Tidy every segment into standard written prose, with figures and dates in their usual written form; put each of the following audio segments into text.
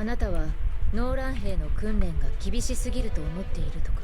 あなたはノーラン兵の訓練が厳しすぎると思っているとか。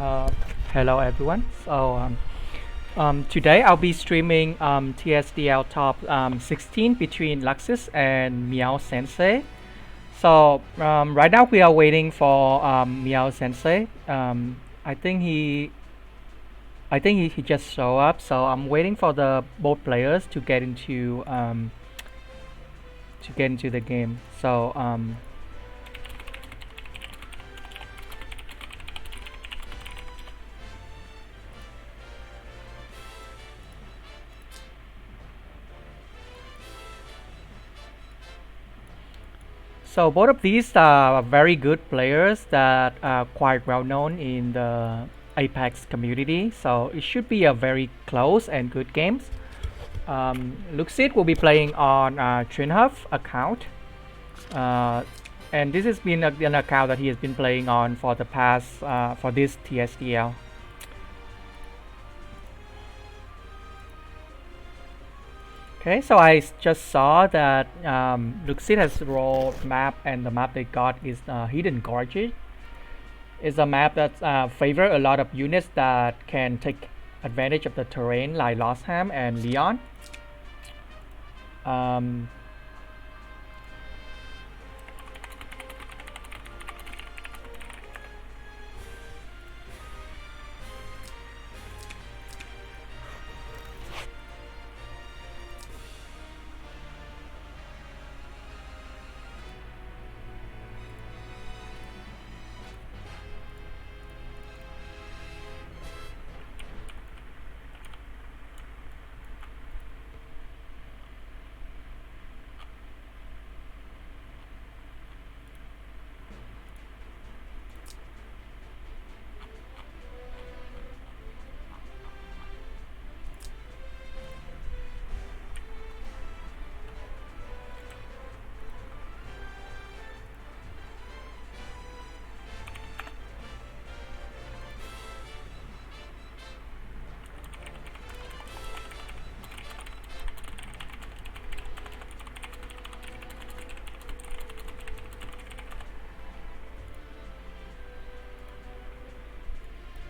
Uh, Hello everyone. Today I'll be streaming TSDL top 16 between Lukcid and MeowSensei. Right now we are waiting for MeowSensei. I think he just showed up. So I'm waiting for the both players to get into the game. So both of these are very good players that are quite well known in the Apex community. So it should be a very close and good games. Lukcid will be playing on Trinhuff account, and this has been an account that he has been playing on for the past for this TSDL. Okay, so just saw that Lukcid has rolled map, and the map they got is Hidden Gorge. It's a map that favor a lot of units that can take advantage of the terrain, like Lostham and Leon.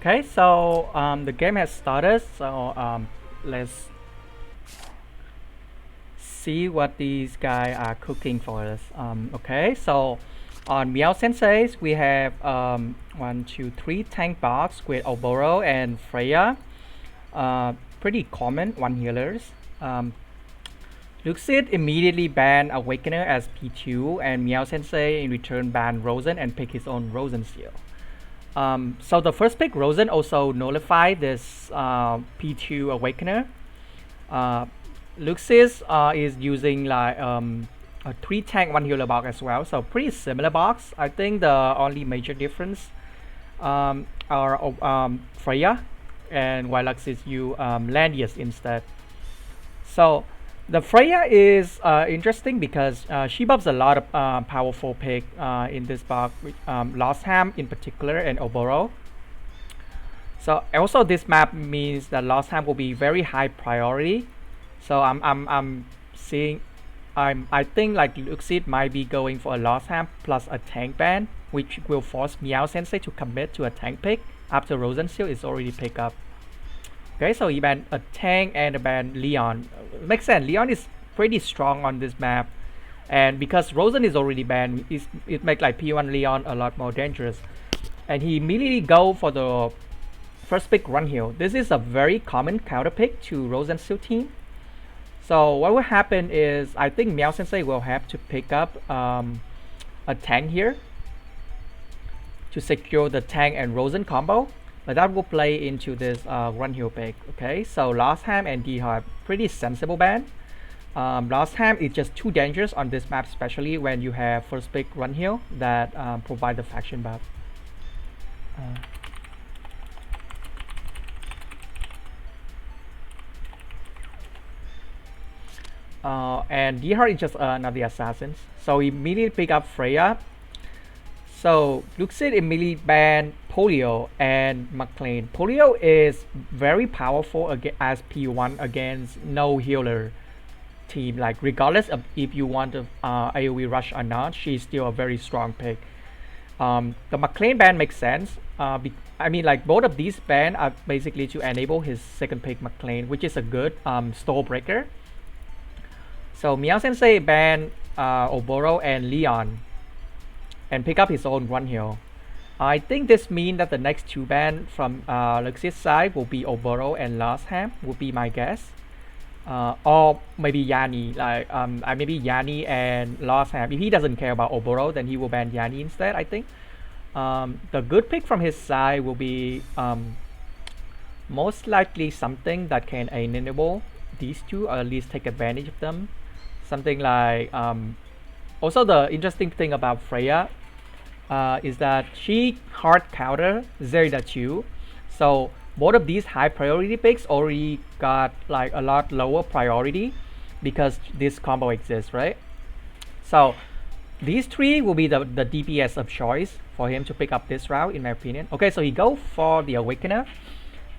Okay, so the game has started. Let's see what these guys are cooking for us. Okay, so on MeowSensei we have 1, 2, 3 tank box with Oboro and Freya. Pretty common one healers. Lukcid immediately banned Awakener as P2, and MeowSensei in return banned Rosen and picked his own Rosen seal. So the first pick, Rosen, also nullified this P2 Awakener. Lukcid is using like a 3 tank 1 healer box as well, so pretty similar box. I think the only major difference are Freya, and while Lukcid use Landius instead. So the Freya is interesting because she buffs a lot of powerful pick in this box, with Lostham in particular and Oboro. So also this map means that Lostham will be very high priority. So I'm seeing, I think like Lukcid might be going for a Lostham plus a tank ban, which will force MeowSensei to commit to a tank pick after Rosen Seal is already picked up. Okay, so he banned a tank and a banned Leon. Makes sense. Leon is pretty strong on this map, and because Rosen is already banned, it makes like P1 Leon a lot more dangerous. And he immediately go for the first pick run heal. This is a very common counter pick to Rosen Seal team. So what will happen is I think MeowSensei will have to pick up a tank here to secure the tank and Rosen combo. But that will play into this run heal pick. Okay, so Lostham and D-Hard, pretty sensible ban. Lostham is just too dangerous on this map, especially when you have first pick run heal that provide the faction buff. And D-Hard is just another assassins. So he immediately pick up Freya. So Lukcid immediately banned Polio and McLean. Polio is very powerful as P1 against no healer team. Like regardless of if you want to AoE rush or not, she's still a very strong pick. The McLean ban makes sense. I mean, like both of these ban are basically to enable his second pick McLean, which is a good stall breaker. So MeowSensei ban Oboro and Leon and pick up his own one heal. I think this means that the next two ban from Lukcid's side will be Oboro and Lostham, would be my guess. Or maybe Yanni, like maybe Yanni and Lostham. If he doesn't care about Oboro, then he will ban Yanni instead, I think. The good pick from his side will be most likely something that can enable these two, or at least take advantage of them. Something like also the interesting thing about Freya is that she hard counter Zerida 2, so both of these high priority picks already got like a lot lower priority because this combo exists, right? So these three will be the DPS of choice for him to pick up this route, in my opinion. Okay, so he go for the Awakener.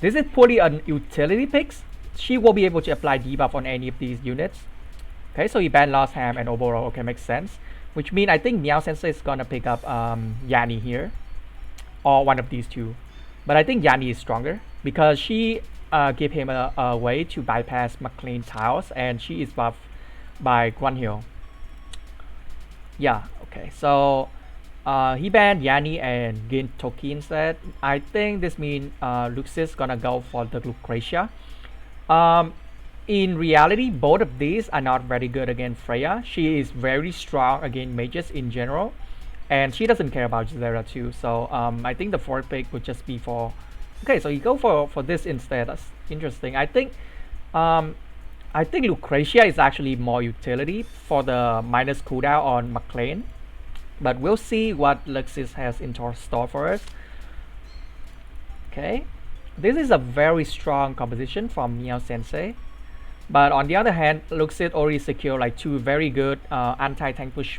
This is purely an utility picks. She will be able to apply debuff on any of these units. Okay, so he banned Lostham and Oboro. Okay, makes sense. Which means I think MeowSensei is gonna pick up Yanni here, or one of these two. But I think Yanni is stronger because she gave him a way to bypass McLean's house, and she is buffed by Guanhyo. Yeah, okay, so he banned Yanni and Gintoki instead. I think this means Lukcid is gonna go for the Lucretia. In reality, both of these are not very good against Freya. She is very strong against mages in general, and she doesn't care about Zera too. So I think the fourth pick would just be for. Okay, so you go for this instead. That's interesting. I think Lucretia is actually more utility for the minus cooldown on McLean, but we'll see what Lukcid has in store for us. Okay, this is a very strong composition from MeowSensei. But on the other hand, Lukcid already secured like two very good anti-tank push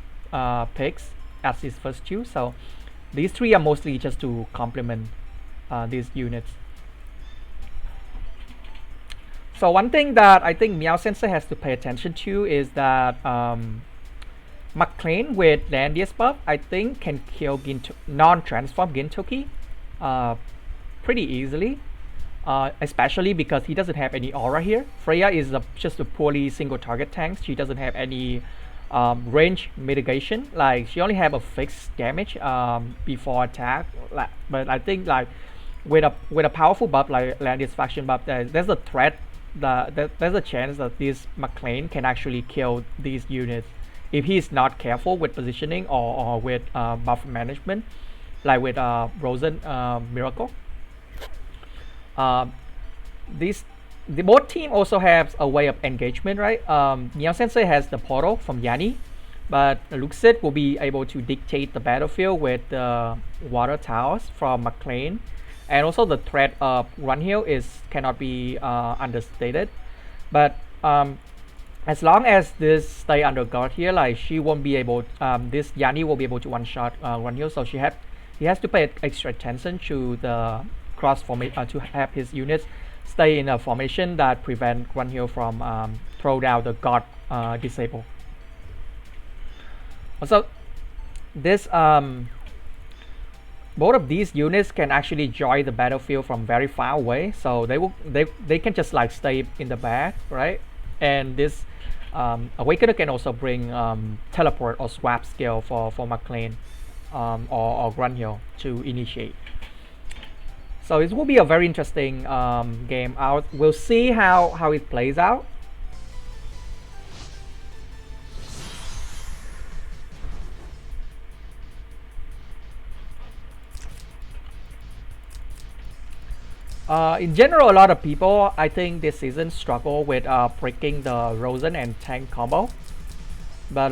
picks as his first two. So these three are mostly just to complement these units. So one thing that I think MeowSensei has to pay attention to is that McLean with Landius buff, I think can kill non-transform Gintoki pretty easily. Especially because he doesn't have any aura here. Freya is just a poorly single target tank. She doesn't have any range mitigation. Like she only have a fixed damage before attack. But I think like with a powerful buff like Landius faction buff, there's a threat that there's a chance that this McLean can actually kill these units if he's not careful with positioning or with buff management, like with Rosen Miracle. The both team also have a way of engagement, right? MeowSensei has the portal from Yanni, but Lukcid will be able to dictate the battlefield with the water towers from McLean, and also the threat of run heal cannot be understated. But as long as this stay under guard here, like she won't be able, this Yanni will be able to one shot run heal, so he has to pay extra attention to the cross formation to have his units stay in a formation that prevent Guanhyo from throw down the god disable. Also, this both of these units can actually join the battlefield from very far away, so they can just like stay in the back, right? And this Awakener can also bring teleport or swap skill for McLean or Guanhyo to initiate. So it will be a very interesting game out. We'll see how it plays out. In general, a lot of people, I think this season struggle with breaking the Rosen and tank combo. But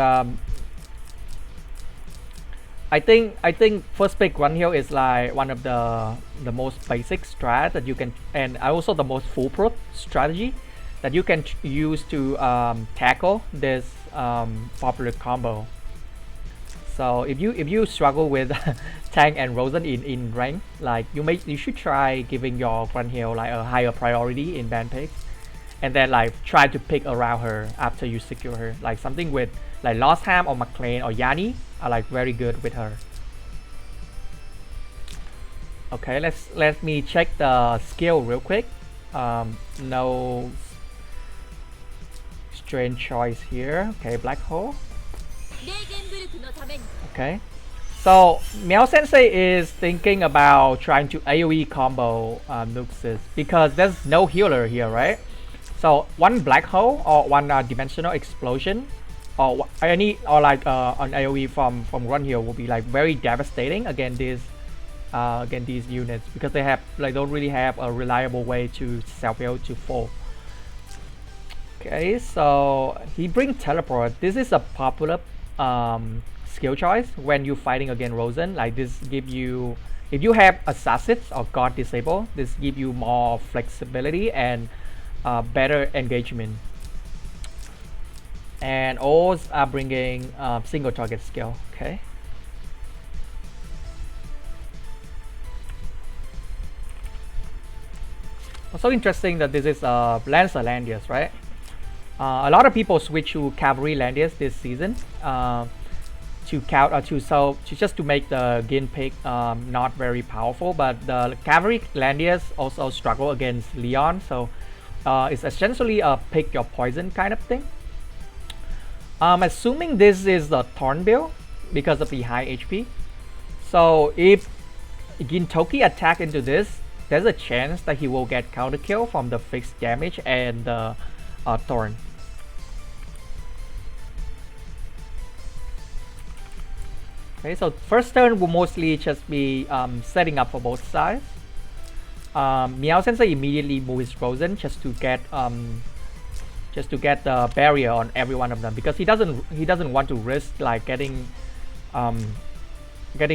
I think first pick one heal is like one of the most basic strat that you can, and also the most foolproof strategy that you can use to tackle this popular combo. So if you struggle with tank and Rosen in rank, like you should try giving your one heal like a higher priority in ban picks, and then like try to pick around her after you secure her. Like something with like Lostham or McLean or Yanni are like very good with her. Okay, let me check the skill real quick. No strange choice here. Okay, black hole. Okay, so MeowSensei is thinking about trying to AoE combo Lukcid because there's no healer here, right? So one black hole or one dimensional explosion or any or like an AoE from run here will be like very devastating against these units because they don't really have a reliable way to self-heal to full. Okay, so he brings teleport. This is a popular skill choice when you're fighting against Rosen. Like this give you, if you have assassins or god disable, this give you more flexibility and better engagement. And all are bringing single target skill. Okay. Also interesting that this is Lancer Landius, right? A lot of people switch to Cavalry Landius this season to count just to make the Gin pick not very powerful. But the Cavalry Landius also struggle against Leon, so it's essentially a pick your poison kind of thing. Assuming this is the Thorn build because of the high HP. So if Gintoki attack into this, there's a chance that he will get counter kill from the fixed damage and the Thorn. Okay, so first turn will mostly just be setting up for both sides. MeowSensei immediately moves Rosen just to get the barrier on every one of them because he doesn't want to risk like getting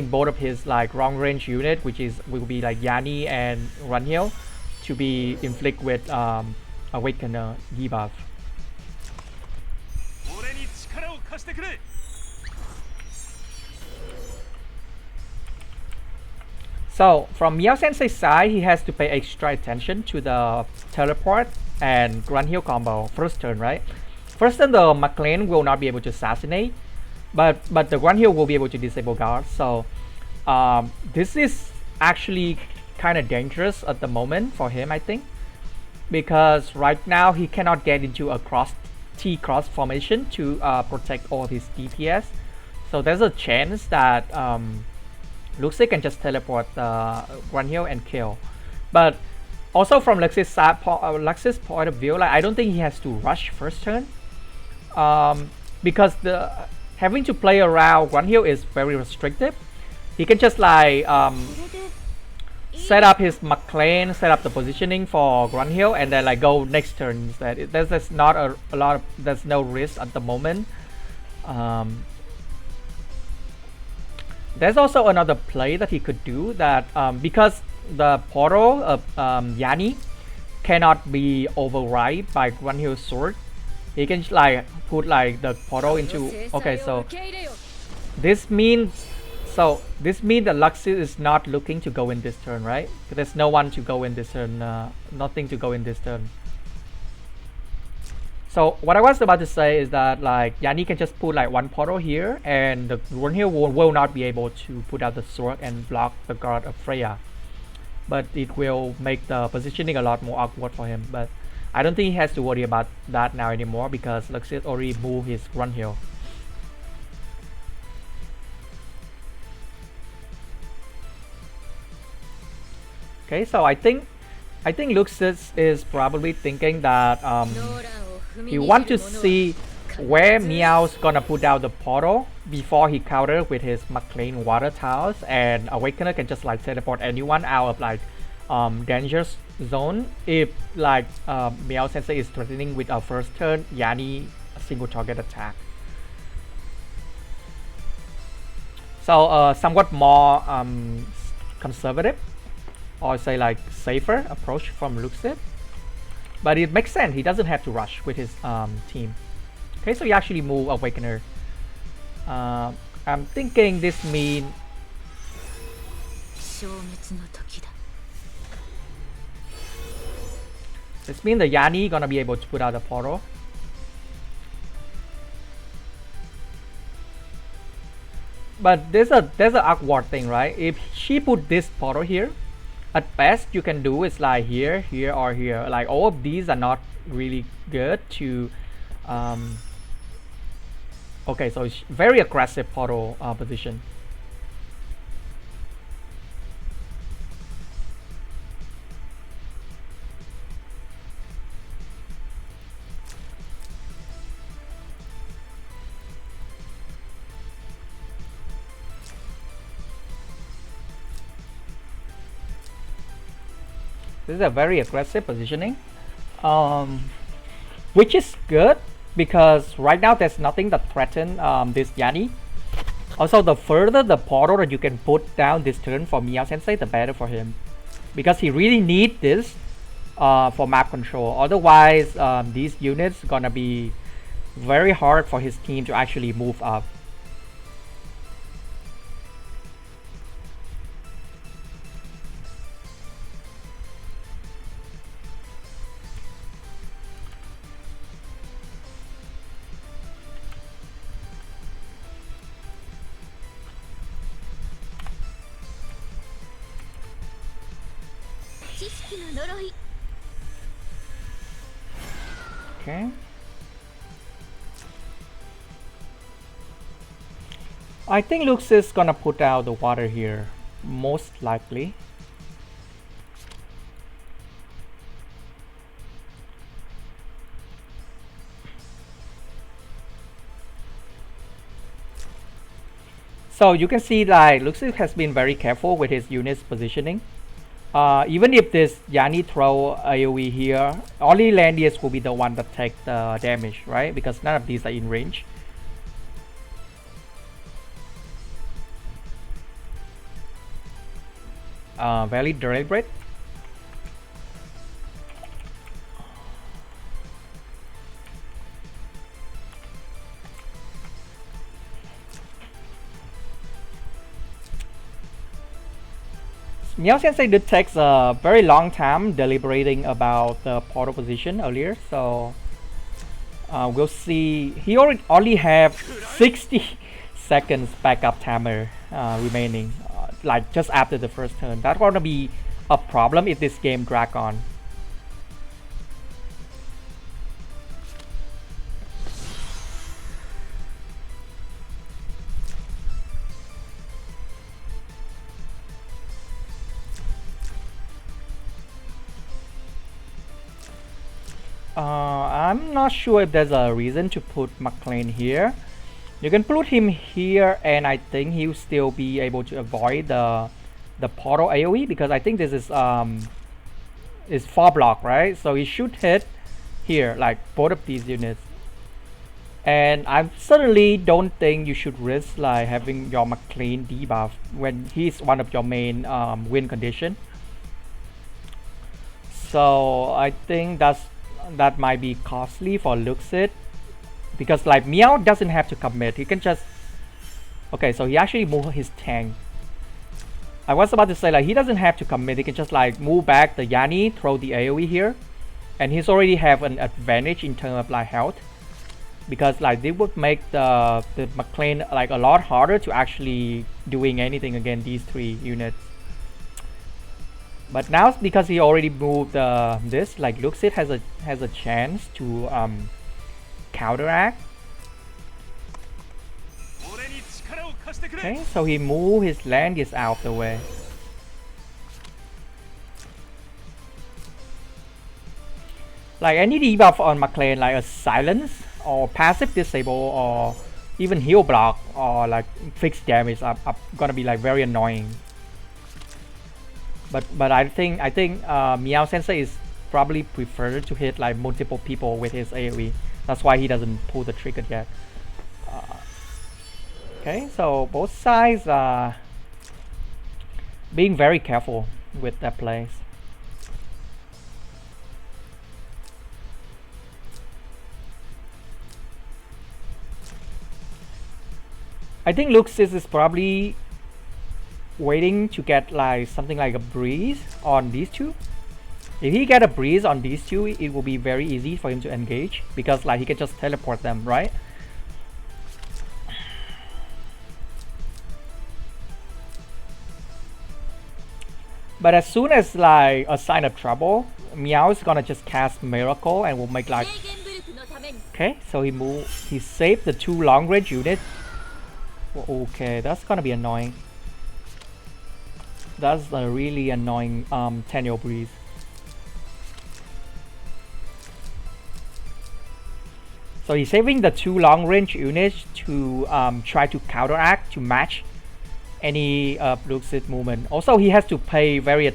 both of his like long range unit, which will be like Yani and Runhill, to be inflict with Awakener debuff. So from MeowSensei's side, he has to pay extra attention to the teleport and Grunhill combo first turn, right? First turn the McLean will not be able to assassinate, but the Grunhill will be able to disable guards. So this is actually kind of dangerous at the moment for him, I think, because right now he cannot get into a T-cross formation to protect all his DPS. So there's a chance that Lukcid can just teleport Grunhill and kill. But also from Lux's point of view, like I don't think he has to rush first turn, because having to play around Grunhill is very restrictive. He can just like set up his McLean, set up the positioning for Grunhill, and then like go next turn instead. There's not a lot of, there's no risk at the moment. There's also another play that he could do that because the portal of Yani cannot be override by Grunhill's sword. He can like put like the portal into. Okay, so this means that Lukcid is not looking to go in this turn, right? There's no one to go in this turn. Nothing to go in this turn. So what I was about to say is that like Yani can just put like one portal here, and the Grunhill will not be able to put out the sword and block the guard of Freya. But it will make the positioning a lot more awkward for him. But I don't think he has to worry about that now anymore because Lukcid already moved his Grunhill. Okay, so I think Lukcid is probably thinking that he want to see where Meow's gonna put out the portal before he counter with his McLean water towers, and Awakener can just like teleport anyone out of like dangerous zone if like MeowSensei is threatening with a first turn Yani single target attack. So somewhat more conservative, or say like safer approach from Lukcid. But it makes sense, he doesn't have to rush with his team. Okay, so he actually move Awakener. I'm thinking this means the Yani gonna be able to put out the portal. But there's a awkward thing, right? If she put this portal here, at best you can do is like here, here, or here. Like all of these are not really good to okay, so it's very aggressive portal position. This is a very aggressive positioning, which is good because right now there's nothing that threatens this Yanni. Also, the further the portal that you can put down this turn for MeowSensei, the better for him, because he really needs this for map control. Otherwise, these units gonna be very hard for his team to actually move up. Okay. I think Lukcid is gonna put out the water here, most likely. So you can see like Lukcid has been very careful with his units positioning. Even if this Yanni throw AoE here, only Landius will be the one that take the damage, right? Because none of these are in range. Very deliberate. MeowSensei did take a very long time deliberating about the portal position earlier, so we'll see. He only have 60 seconds backup timer remaining, like just after the first turn. That's gonna be a problem if this game drag on. I'm not sure if there's a reason to put McLean here. You can put him here, and I think he'll still be able to avoid the portal AoE, because I think this is 4 block, right? So he should hit here, like both of these units. And I certainly don't think you should risk like having your McLean debuff when he's one of your main win condition. So I think that might be costly for Lukcid, because like Meow doesn't have to commit. He can just, okay, so he actually moved his tank. I was about to say like he doesn't have to commit. He can just like move back the Yanni, throw the AoE here, and he's already have an advantage in terms of like health, because like they would make the McLean like a lot harder to actually doing anything against these 3 units. But now because he already moved this, like Lukcid has a chance to counteract. Okay, so he moved his Landius out the way. Like any debuff on McLean, like a silence or passive disable or even heal block or like fixed damage are gonna be like very annoying. But I think MeowSensei is probably preferred to hit like multiple people with his AoE. That's why he doesn't pull the trigger yet. Okay, so both sides are being very careful with their plays. I think Lukcid is probably waiting to get like something like a breeze on these 2. If he get a breeze on these 2, it will be very easy for him to engage, because like he can just teleport them, right? But as soon as like a sign of trouble, Meow is gonna just cast Miracle and will make like. Okay, so he saved the 2 long range units. Okay, that's gonna be annoying. That's a really annoying Tenyo Breeze. So he's saving the 2 long range units to try to counteract, to match any Lukcid movement. Also, he has to pay very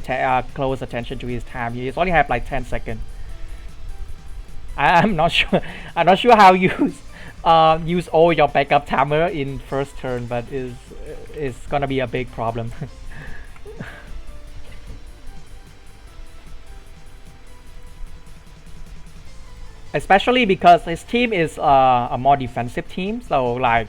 close attention to his time. He only have like 10 seconds. I'm not sure. I'm not sure how you use all your backup timer in first turn, but it's gonna be a big problem. Especially because his team is a more defensive team, so like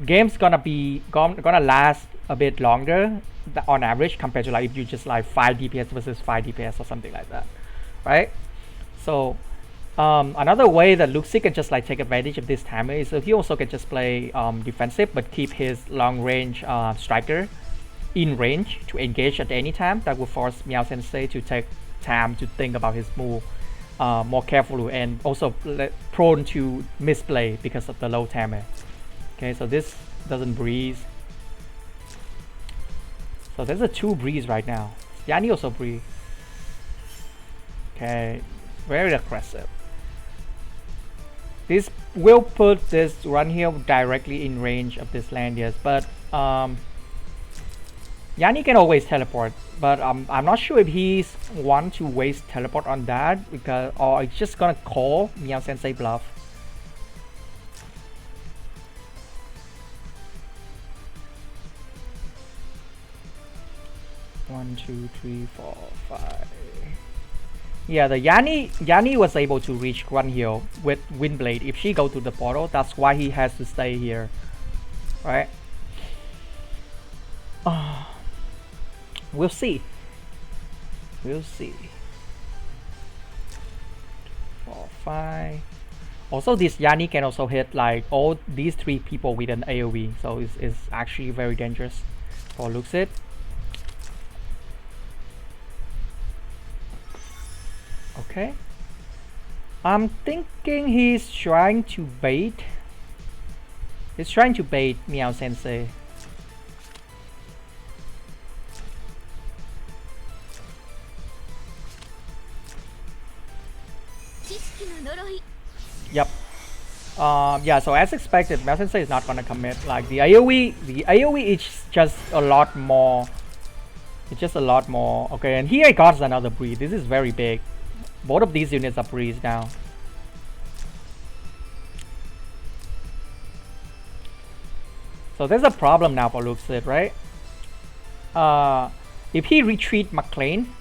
game's gonna last a bit longer on average compared to like if you just like 5 DPS versus 5 DPS or something like that, right? So another way that Lukcid can just like take advantage of this timer is he also can just play defensive but keep his long range striker in range to engage at any time. That will force MeowSensei to take time to think about his move more carefully, and also prone to misplay because of the low timer. Okay, so this doesn't breeze. So there's a 2 breeze right now. Yani also breeze. Okay, very aggressive. This will put this run here directly in range of this land, yes, but Yani can always teleport, but I'm not sure if he's want to waste teleport on that, because or it's just gonna call MeowSensei bluff. One, two, three, four, five. Yeah, the Yani was able to reach Run Hill with Windblade. If she go to the portal, that's why he has to stay here, right? We'll see. We'll see. 4, 5. Also, this Yani can also hit like all these 3 people with an AoE, so it's actually very dangerous for Lukcid. Okay. I'm thinking he's trying to bait. He's trying to bait MeowSensei. Yep. Yeah, so as expected, MeowSensei is not gonna commit. Like the AoE is just a lot more. It's just a lot more. Okay, and here he got another breeze. This is very big. Both of these units are breeze now. So there's a problem now for Lukcid, right? If he retreat McLean,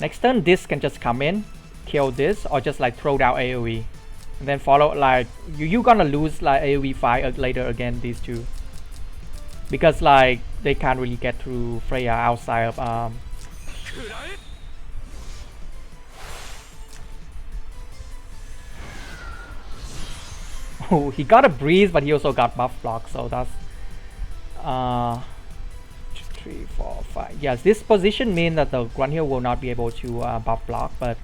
next turn this can just come in, kill this, or just like throw down AoE, and then follow like you gonna lose like AoE fight later again, these 2, because like they can't really get through Freya outside of Oh, he got a breeze, but he also got buff block, so that's 3, 4, 5. Yes, this position means that the Grunt here will not be able to buff block, but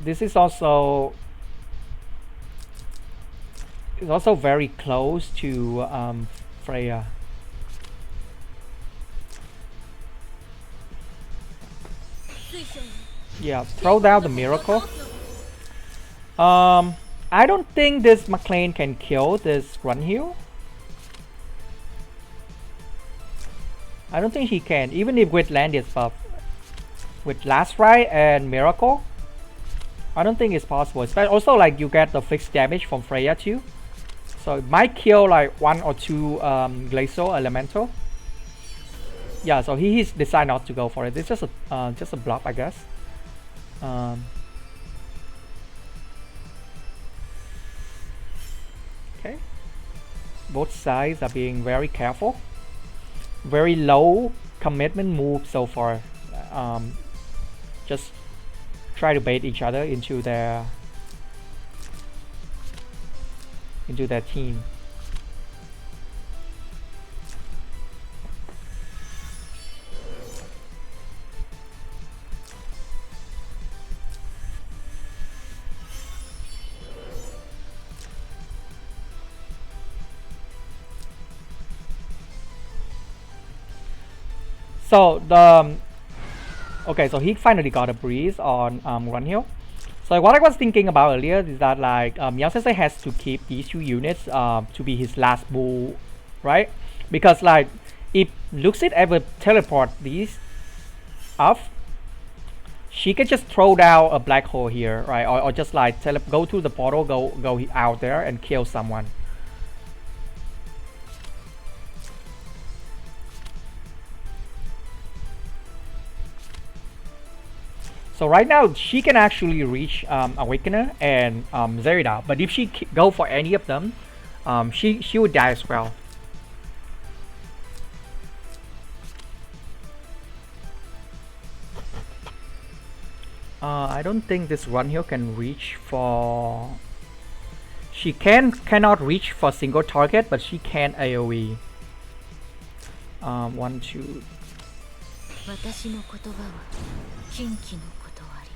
this is also very close to Freya. Yeah, throw down the miracle. I don't think this McLean can kill this Run Hill. I don't think he can, even if with Landius buff. With Last Ride and Miracle, I don't think it's possible. Especially also like you get the fixed damage from Freya too. So it might kill like 1 or 2 Glacial Elemental. Yeah, so he's decided not to go for it. It's just a bluff, I guess. Okay. Both sides are being very careful. Very low commitment move so far. Just try to bait each other into their team. So the okay, so he finally got a breeze on Run Hill. So what I was thinking about earlier is that like MeowSensei has to keep these two units to be his last bull, right? Because like if Lukcid ever teleport these off, she can just throw down a black hole here, right? Or just like go to the portal, go out there and kill someone. So right now she can actually reach Awakener and Zerida, but if she go for any of them, she would die as well. I don't think this Run Hill can reach for. She cannot reach for single target, but she can AOE. 1, 2. 私の言葉は近畿の断り。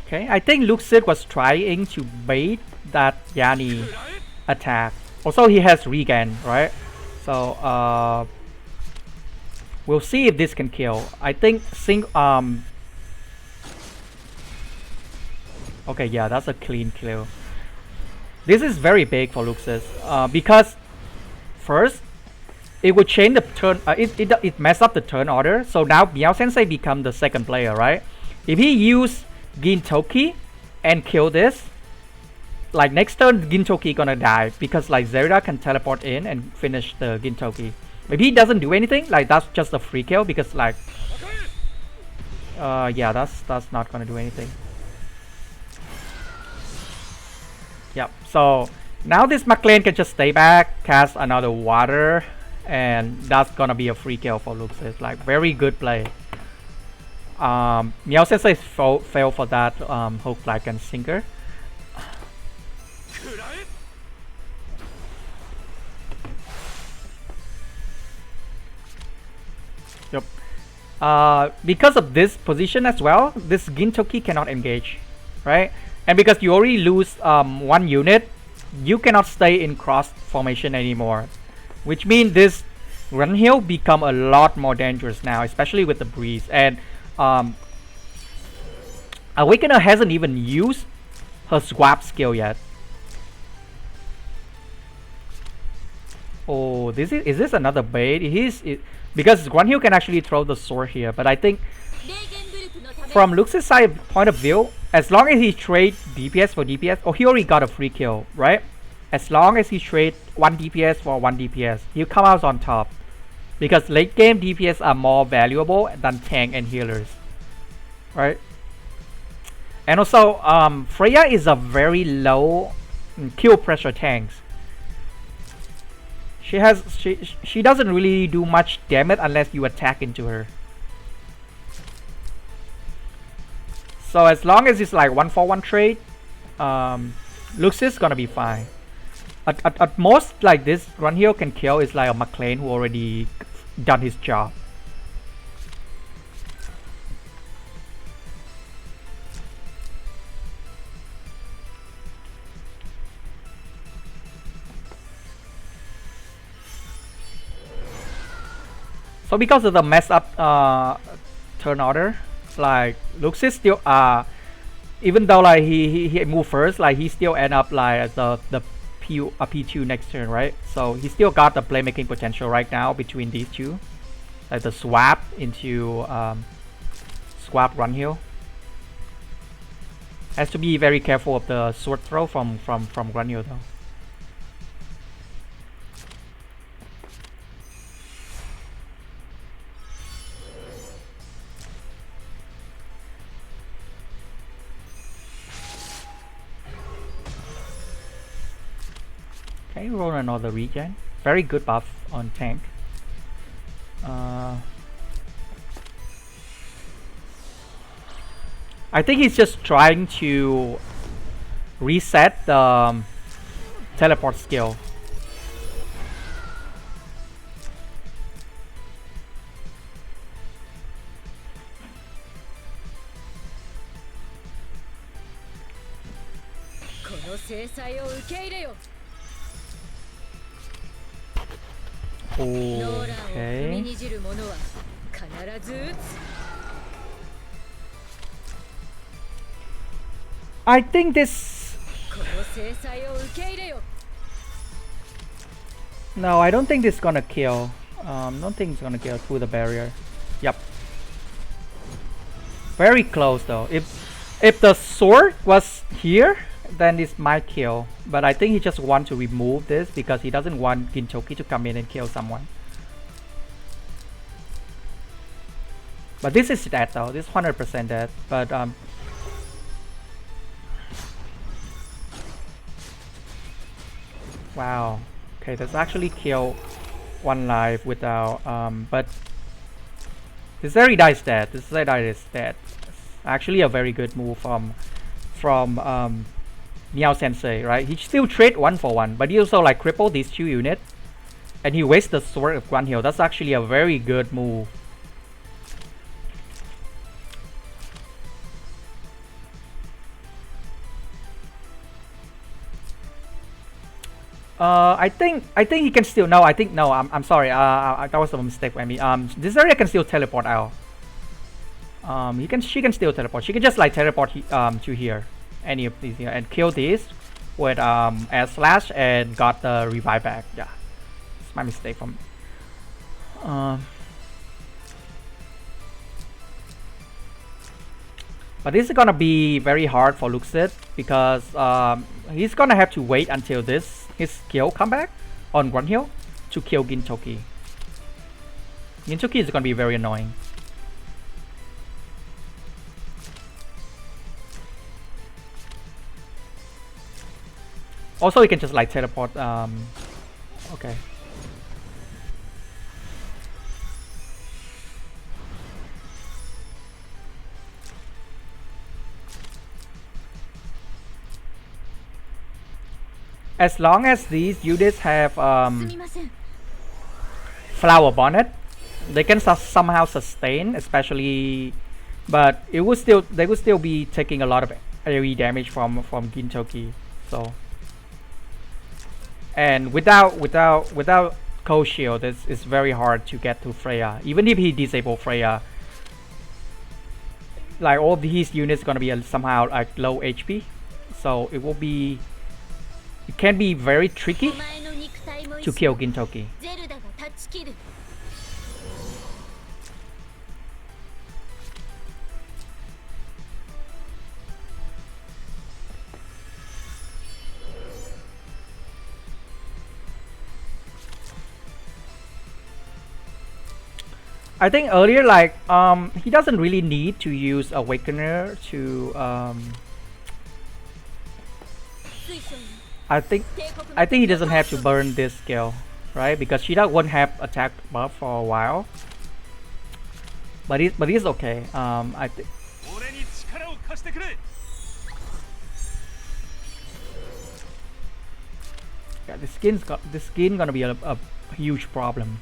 Okay, I think Lukcid was trying to bait that Yani attack. Also, he has regen, right? So we'll see if this can kill. I think okay, yeah, that's a clean kill. This is very big for Lukcid because first it would change the turn. It mess up the turn order. So now MeowSensei become the second player, right? If he use Gintoki and kill this, like next turn Gintoki gonna die because like Zerida can teleport in and finish the Gintoki. If he doesn't do anything, like that's just a free kill because like yeah, that's not gonna do anything. Yep. So now this McLean can just stay back, cast another water, and that's gonna be a free kill for Lukcid. Like very good play. MeowSensei fail for that hook like and sinker. Yep. Because of this position as well, this Gintoki cannot engage, right? And because you already lose one unit, you cannot stay in cross formation anymore, which means this Run Hill become a lot more dangerous now, especially with the breeze. And Awakener hasn't even used her swap skill yet. Oh, is this another bait? Because Run Hill can actually throw the sword here, but I think from Lux's side point of view, as long as he trade DPS for DPS, oh, he already got a free kill, right? As long as he trade 1 DPS for 1 DPS, he'll come out on top. Because late game DPS are more valuable than tank and healers, right? And also, Freya is a very low kill pressure tank. She doesn't really do much damage unless you attack into her. So as long as it's like 1-for-1 trade, Lukcid's gonna be fine. At most, like this Run Hill can kill is like a McLean who already done his job. So because of the mess up turn order, like Lukcid still even though like he moved first, like he still end up like as the P2 next turn, right? So he still got the playmaking potential right now between these two, like the swap into swap Run Hill. Has to be very careful of the sword throw from Run Hill though. Okay, roll another regen. Very good buff on tank. I think he's just trying to reset the teleport skill. の制裁を受け入れよ。ノーランを踏み Okay. にじる者は必ず撃つ。 I think this. この制裁を受け入れよ。 No, I don't think this is gonna kill. Don't think it's gonna kill through the barrier. Yep. Very close though. If the sword was here, then this might kill. But I think he just wants to remove this because he doesn't want Gintoki to come in and kill someone. But this is dead though. This is 100% dead. But wow. Okay, that's actually kill one life without but this Zerida is dead. This Zerida is dead. It's actually a very good move from MeowSensei, right? He still trade 1 for 1, but he also like crippled these 2 units and he wastes the sword of Guan Hill. That's actually a very good move. I think he can still. No, I think no. I'm sorry. That was a mistake by me. This area can still teleport out. She can still teleport. She can just like teleport to here, any of these here, and kill this with air slash and got the revive back. Yeah, it's my mistake from. But this is gonna be very hard for Lukcid because he's gonna have to wait until his skill come back on Guan Hill to kill Gintoki. Gintoki is gonna be very annoying. Also, you can just like teleport. Okay. As long as these units have flower bonnet, they can somehow sustain, especially, but they would still be taking a lot of AoE damage from Gintoki. So, and without cold shield, it's very hard to get to Freya. Even if he disable Freya, like all these units gonna be somehow like low HP, so it can be very tricky to kill Gintoki. I think earlier, like he doesn't really need to use Awakener to I think he doesn't have to burn this skill, right? Because Shida won't have attack buff for a while. But it's okay. I think. Yeah, the skin gonna be a huge problem.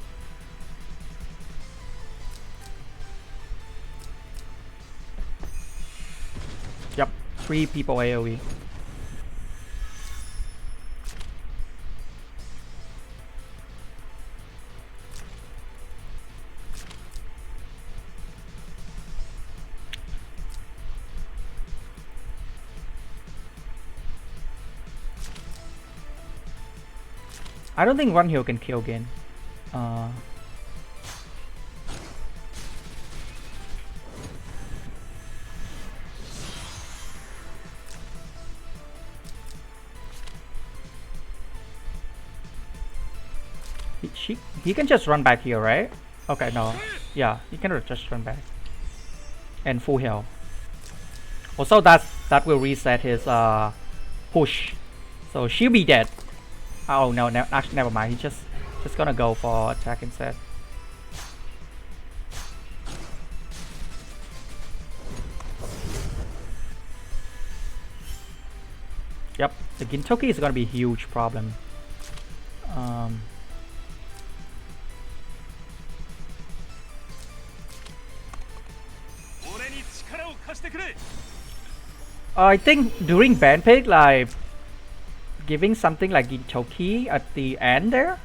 Yep, 3 people AoE. I don't think One Hill can kill again. He can just run back here, right? Okay, no. Yeah, he can just run back. And full heal. Also, that will reset his push. So she'll be dead. Oh no, actually never mind. He's just gonna go for attack instead. Yep, the Gintoki is gonna be a huge problem. I think during ban pick, like giving something like Gintoki at the end there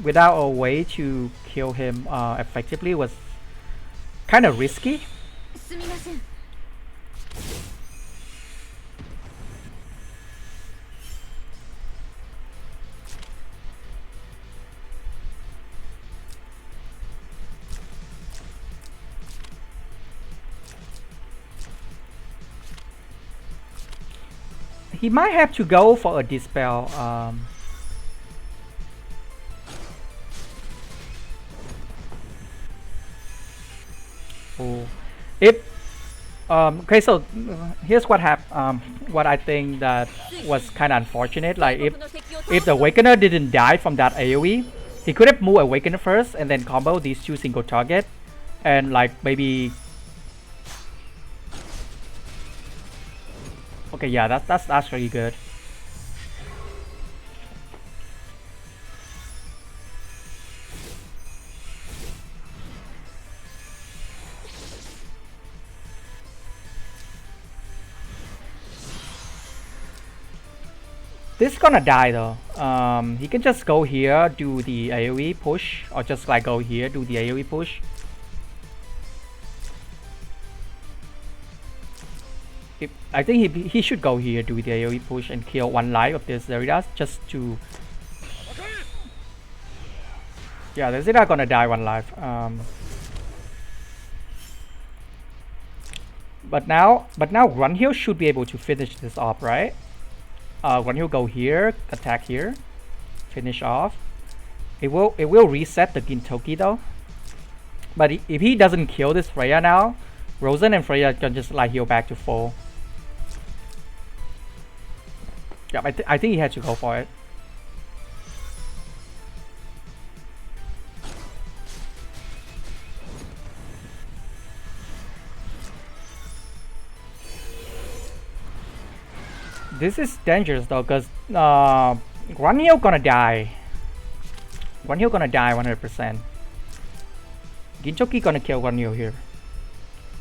without a way to kill him effectively was kind of risky. すみません。 He might have to go for a dispel. Oh, if okay, so here's what what I think that was kind of unfortunate. Like if the Awakener didn't die from that AoE, he could have moved Awakener first and then combo these two single target, and like maybe. Okay, yeah, that's actually good. This is gonna die though. He can just go here, do the AoE push, or just like go here, do the AoE push. I think he should go here, do the AoE push and kill one life of this Zeridas just to. Yeah, the Zeridas gonna die one life. But now Grunhill should be able to finish this off, right? Grunhill go here, attack here, finish off. It will reset the Gintoki though. But if he doesn't kill this Freya now, Rosen and Freya can just like heal back to full. Yeah, I think he had to go for it. This is dangerous though, cause Grunhill gonna die. Grunhill gonna die 100%. Gintoki gonna kill Grunhill here.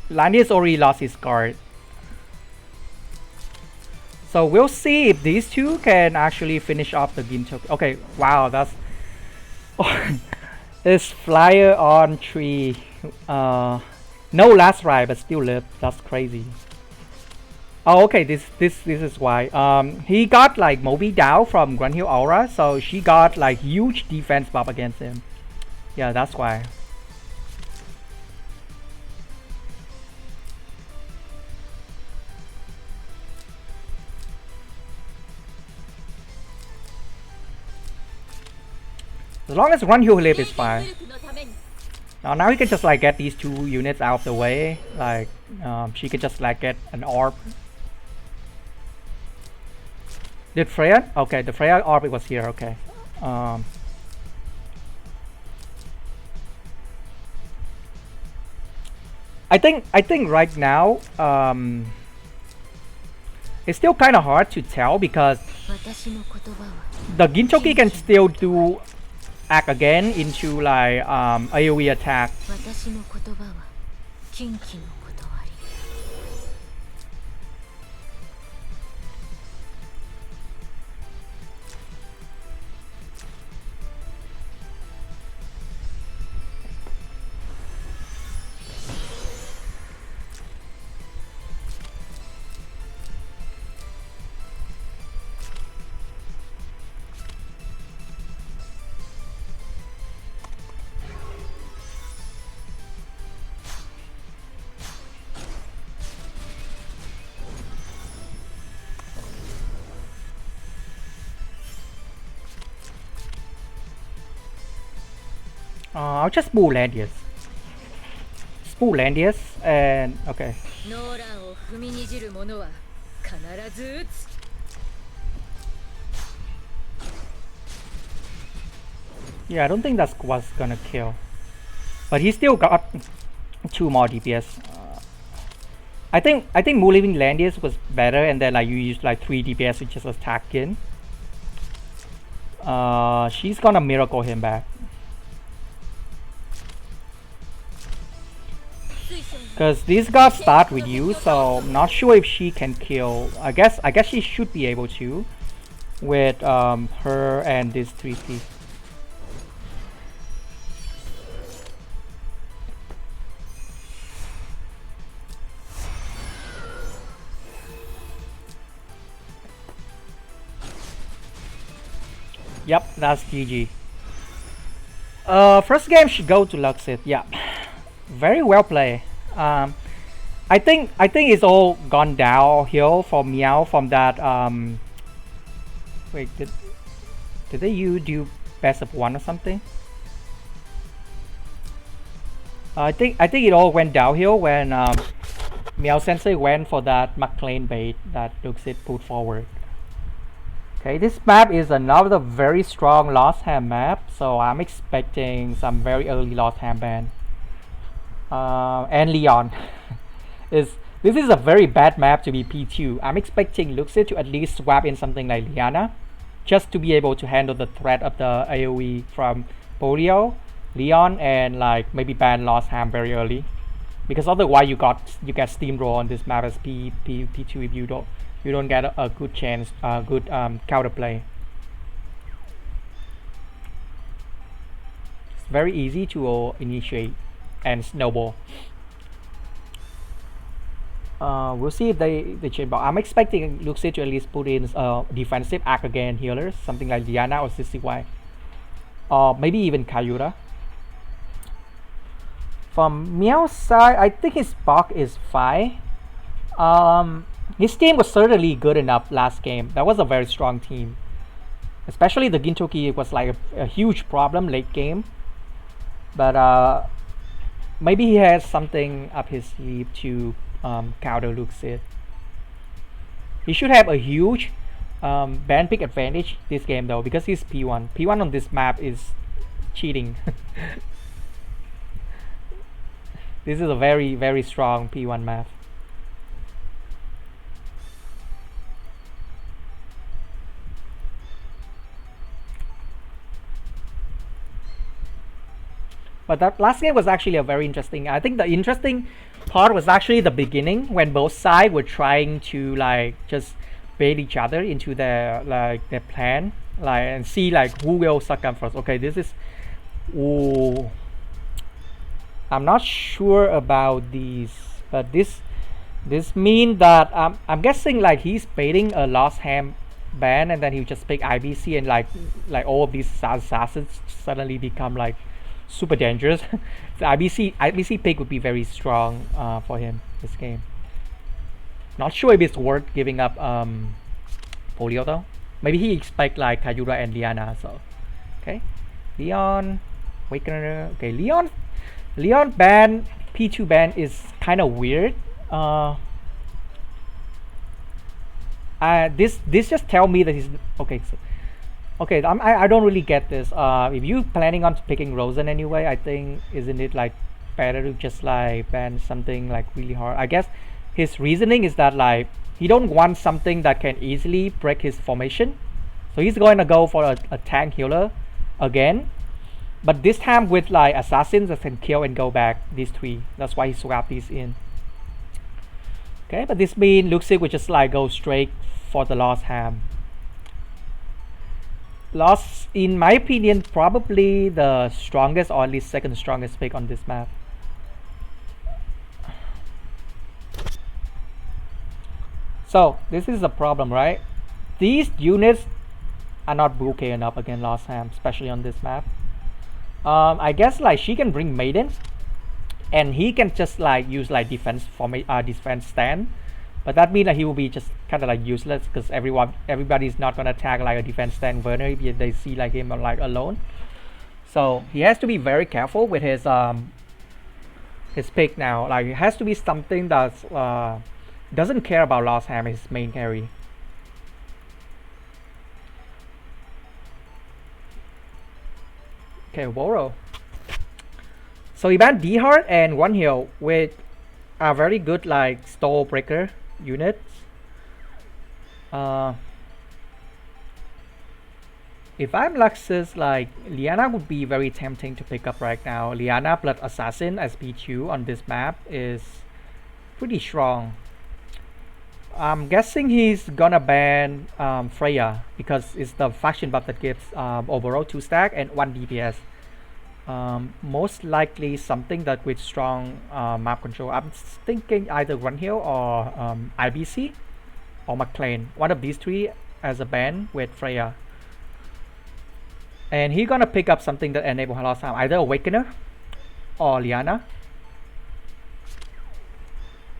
Landius already lost his guard. So we'll see if these two can actually finish off the Gintoki. Okay, wow, that's it's flyer on tree. No last ride, but still live. That's crazy. Oh, okay. This is why. He got like Moby down from Grunhill Aura, so she got like huge defense buff against him. Yeah, that's why. As long as Grunhill live is fine. Now he can just like get these two units out of the way. Like she can just like get an orb. Did Freya? Okay, the Freya orb was here. Okay. I think right now it's still kind of hard to tell because the Gintoki can still do act again into like AoE attack. I'll just pull Landius. Pull Landius and okay. Yeah, I don't think that's what's gonna kill. But he still got 2 more DPS. I think moving Landius was better, and then like you use like 3 DPS to just attack in. She's gonna miracle him back. Because these guys start with you, so I'm not sure if she can kill. I guess she should be able to. with her and this 3P. Yep, that's GG. First game should go to Lukcid. Yeah, very well played. I think it's all gone downhill for Meow from that. Wait, did they do best of one or something? I think it all went downhill when MeowSensei went for that McLean bait that Lukcid put forward. Okay, this map is another very strong Lost Ham map, so I'm expecting some very early Lost Ham ban. And Leon. This is a very bad map to be P2. I'm expecting Lukcid to at least swap in something like Liana, just to be able to handle the threat of the AoE from Polio, Leon, and like maybe ban Lost Ham very early, because otherwise you get steamroll on this map as P2 if you don't get a good chance, good counterplay. It's very easy to initiate and snowball. We'll see if they change. But I'm expecting Lukcid to at least put in defensive Arc again healers, something like Diana or CCY, or maybe even Kayura. From Meow's side, I think his buck is fine. His team was certainly good enough last game. That was a very strong team. Especially the Gintoki was like a huge problem late game. But maybe he has something up his sleeve to counter Lukcid. He should have a huge ban pick advantage this game though, because he's P1. P1 on this map is cheating. This is a very, very strong P1 map. But that last game was actually a very interesting. I think the interesting part was actually the beginning when both sides were trying to like just bait each other into their plan, like, and see like who will succumb first. Okay, this is. Ooh, I'm not sure about these, but this means that I'm guessing like he's baiting a Lost Ham ban, and then he'll just pick IBC, and like all of these assassins suddenly become like super dangerous. The IBC pick would be very strong for him this game. Not sure if it's worth giving up Polio though. Maybe he expect like Kayura and Liana. So okay, Leon, Wakener. Okay, Leon ban, P2 ban is kind of weird. This just tell me that he's okay. So, okay, I don't really get this. If you planning on picking Rosen anyway, I think isn't it like better to just like ban something like really hard? I guess his reasoning is that like he don't want something that can easily break his formation, so he's going to go for a tank healer again, but this time with like assassins that can kill and go back. These three. That's why he swapped these in. Okay, but this means Lukcid would just like go straight for the Lost Ham. Lost, in my opinion, probably the strongest or at least second strongest pick on this map. So this is the problem, right? These units are not bouquet enough against Lost Ham, especially on this map. I guess like she can bring Maiden, and he can just like use like defense stand, but that means that he will be just kind of like useless because everybody's not gonna tag like a defense stand Werner if they see like him like alone. So he has to be very careful with his pick now. Like it has to be something that's doesn't care about Lost Ham, his main carry. Okay, Woro. So he banned D-Heart and One Heal with a very good like stall breaker units. If I'm Luxus, like Liana would be very tempting to pick up right now. Liana plus Assassin as P2 on this map is pretty strong. I'm guessing he's gonna ban Freya because it's the faction buff that gives overall 2 stack and 1 DPS. Most likely something that with strong map control. I'm thinking either Runhill or IBC or McLean. One of these 3 as a ban with Freya. And he's gonna pick up something that enable her last time, either Awakener or Liana.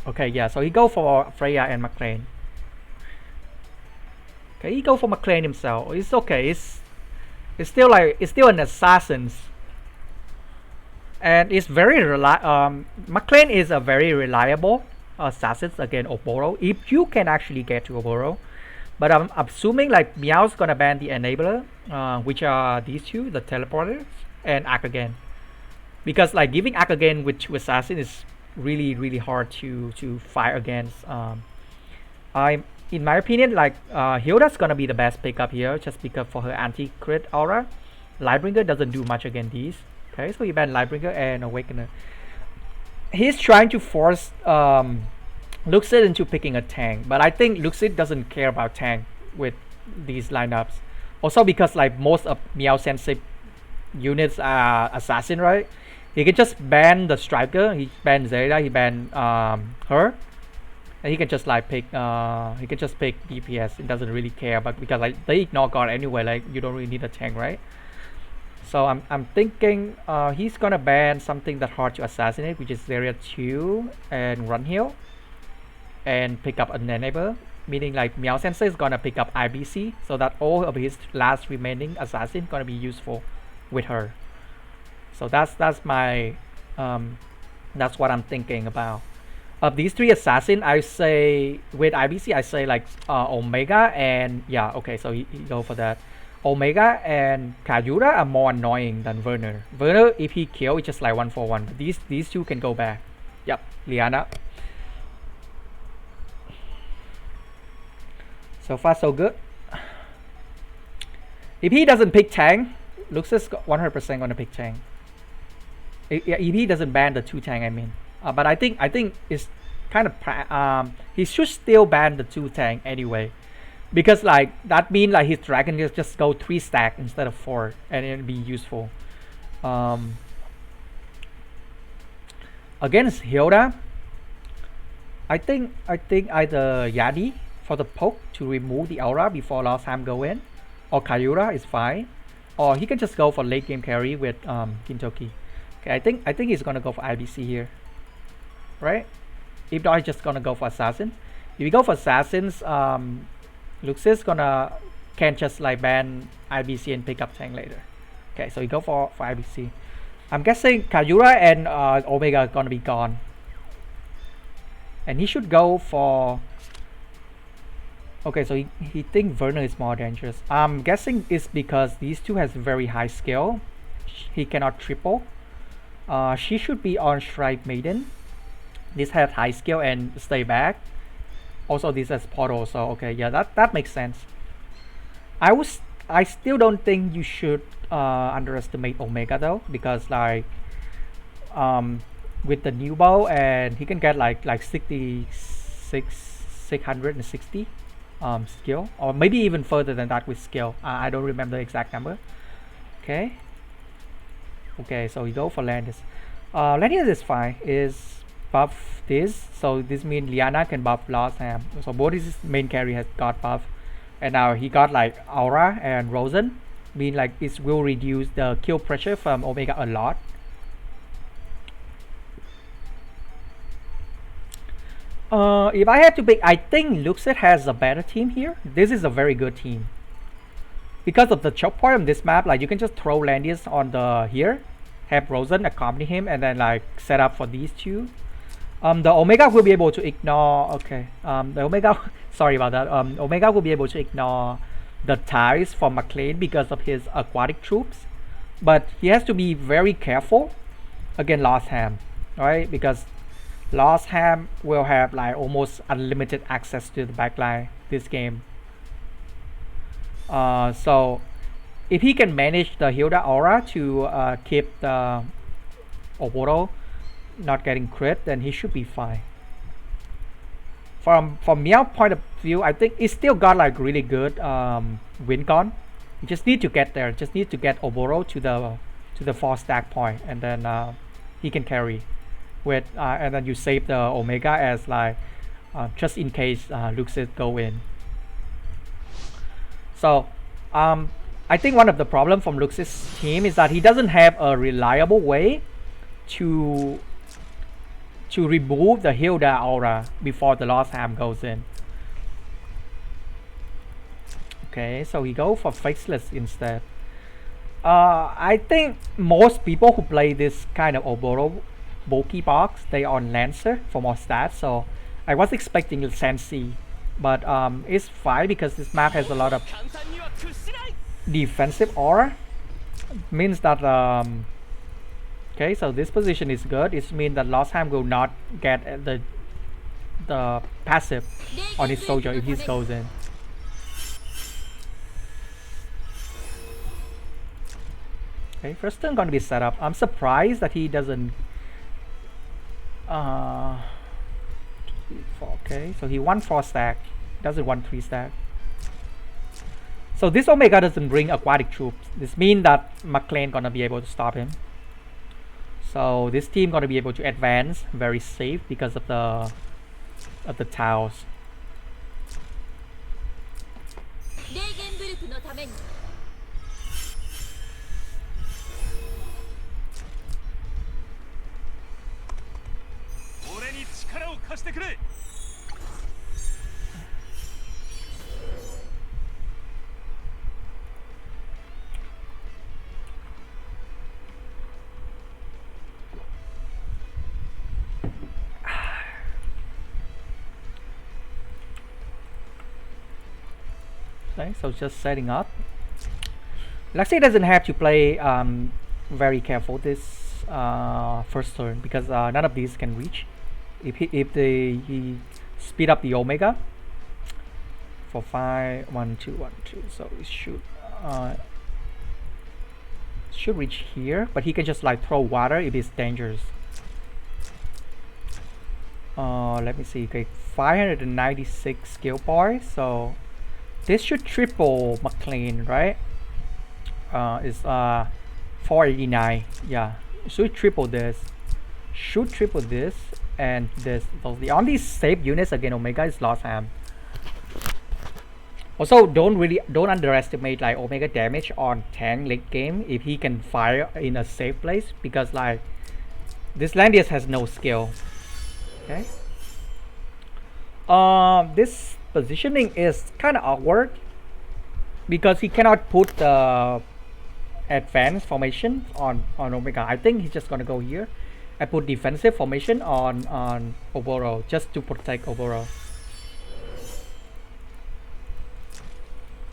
Okay, yeah, so he go for Freya and McLean. Okay, he go for McLean himself. It's okay. It's still an assassin's, and it's very McLean is a very reliable assassin against Oboro if you can actually get to Oboro. But I'm assuming like Meow's gonna ban the enabler, which are these 2, the teleporters and Arc again, because like giving Arc again with 2 assassin is really hard to fight against. In my opinion, like Hilda's gonna be the best pickup here just because for her anti-crit aura. Lightbringer doesn't do much against these. Okay, so you ban Lightbringer and Awakener. He's trying to force Lukcid into picking a tank, but I think Lukcid doesn't care about tank with these lineups. Also because like most of MeowSensei units are assassin, right? He can just ban the striker, he ban Zeta, he ban her, and he can just like pick DPS. It doesn't really care, but because like they ignore guard anyway, like you don't really need a tank, right? So I'm thinking he's gonna ban something that's hard to assassinate, which is Area 2 and Runhill, and pick up an enabler, meaning like MeowSensei is gonna pick up IBC, so that all of his last remaining assassin gonna be useful with her. So that's my that's what I'm thinking about. Of these 3 assassin, I say with IBC, I say like Omega and yeah, okay, so he go for that. Omega and Kayura are more annoying than Werner. Werner, if he kill, it's just like 1-for-1. But these 2 can go back. Yep, Liana. So far so good. If he doesn't pick tank, Luxus 100% gonna pick tank. If he doesn't ban the 2 tank, I mean. But I think it's kind of he should still ban the 2 tank anyway, because like that means like his dragon just go 3 stack instead of 4, and it'll be useful. Against Hilda, I think either Yadi for the poke to remove the aura before last time go in, or Kayura is fine, or he can just go for late game carry with Gintoki. Okay, I think he's gonna go for IBC here, right? If not, he's just gonna go for assassins. If you go for assassins, Luxis can just like ban IBC and pick up tank later. Okay, so you go for IBC. I'm guessing Kayura and Omega are gonna be gone, and he should go for. Okay, so he think Werner is more dangerous. I'm guessing it's because these 2 has very high skill. He cannot triple. She should be on Strike Maiden. This has high skill and stay back. Also, this has portal. So okay, yeah, that makes sense. I still don't think you should underestimate Omega though, because like with the new bow, and he can get like 660 skill, or maybe even further than that with skill. I don't remember the exact number. Okay, so we go for Landis. Landis is fine, is buff this, so this means Liana can buff Lost Ham. So both his main carry has got buff, and now he got like Aura and Rosen, mean like it will reduce the kill pressure from Omega a lot. If I had to pick, I think Lukcid has a better team here. This is a very good team because of the choke point on this map. Like you can just throw Landis on the here, have Rosen accompany him, and then like set up for these 2. The Omega will be able to ignore. Okay, the Omega. Sorry about that. Omega will be able to ignore the ties from McLean because of his aquatic troops, but he has to be very careful against Lost Ham, right? Because Lost Ham will have like almost unlimited access to the backline this game. So if he can manage the Hilda Aura to keep the Oboro not getting crit, then he should be fine. from Meow point of view, I think it's still got like really good win con. You just need to get there. Just need to get Oboro to the 4 stack point, and then he can carry with and then you save the Omega as like just in case Lukcid go in. So I think one of the problem from Lucid's team is that he doesn't have a reliable way to remove the Hilda aura before the Lost Ham goes in. Okay, so he go for Faceless instead. I think most people who play this kind of Oboro bulky box, they on Lancer for more stats, so I was expecting Sensei, but it's fine because this map has a lot of defensive aura. Means that okay, so this position is good. It means that Lost Ham will not get the passive on his soldier if he goes in. Okay, first turn gonna be set up. I'm surprised that he doesn't okay, so he won 4 stack, doesn't want 3 stack. So this Omega doesn't bring aquatic troops. This means that McLean gonna be able to stop him. So this team gonna be able to advance very safe because of the tiles. Okay, so just setting up. Lukcid doesn't have to play very careful this first turn because none of these can reach. If he speed up the Omega for 5 1 2 1 2, so it should reach here, but he can just like throw water if it's dangerous. Let me see. Okay, 596 skill points, so this should triple McLean, right? It's 489. Yeah, should triple this. Should triple this and this. So the only safe units against Omega is Lost Ham. Also, don't underestimate like Omega damage on tank late game if he can fire in a safe place, because like this Landius has no skill. Okay. This positioning is kind of awkward because he cannot put the advanced formation on Omega. I think he's just gonna go here and put defensive formation on Oboro just to protect Oboro,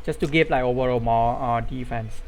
just to give like Oboro more defense.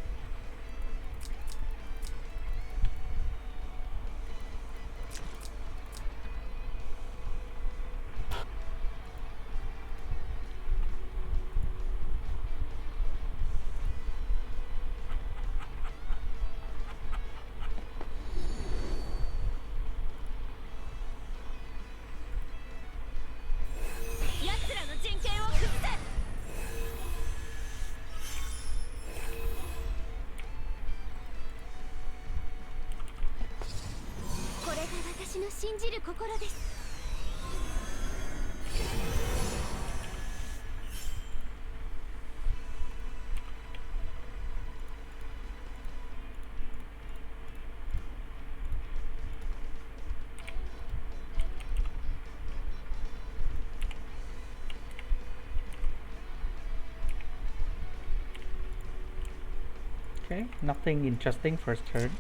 Okay, nothing interesting first turn.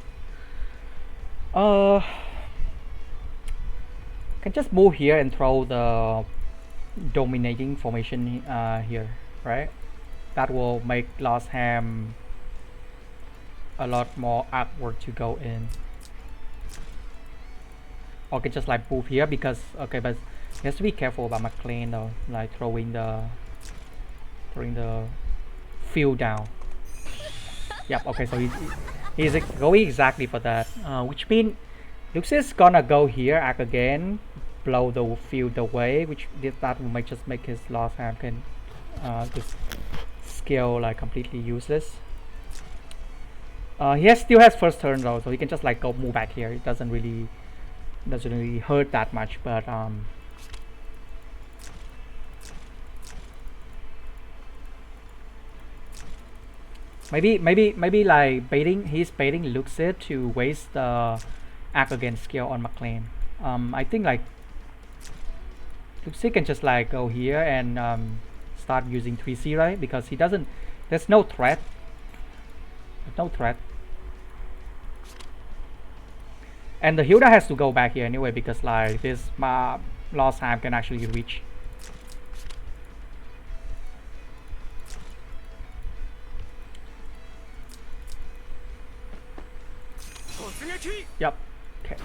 Can just move here and throw the dominating formation here, right? That will make Lost Ham a lot more awkward to go in. Or can just like move here because okay, but he has to be careful about McLean though, like throwing the field down. Yep, okay, so he's going exactly for that, which means Lukcid is gonna go here, act again, blow the field away, which that might just make his last hand can this skill like completely useless. He still has first turn though, so he can just like go move back here. It doesn't really hurt that much, but maybe like he's baiting Lukcid to waste the act against skill on McLean. I think like Lukcid can just like go here and start using 3C, right? Because he doesn't, there's no threat. And the Hilda has to go back here anyway because like this Lost Ham can actually reach. Yep. Okay.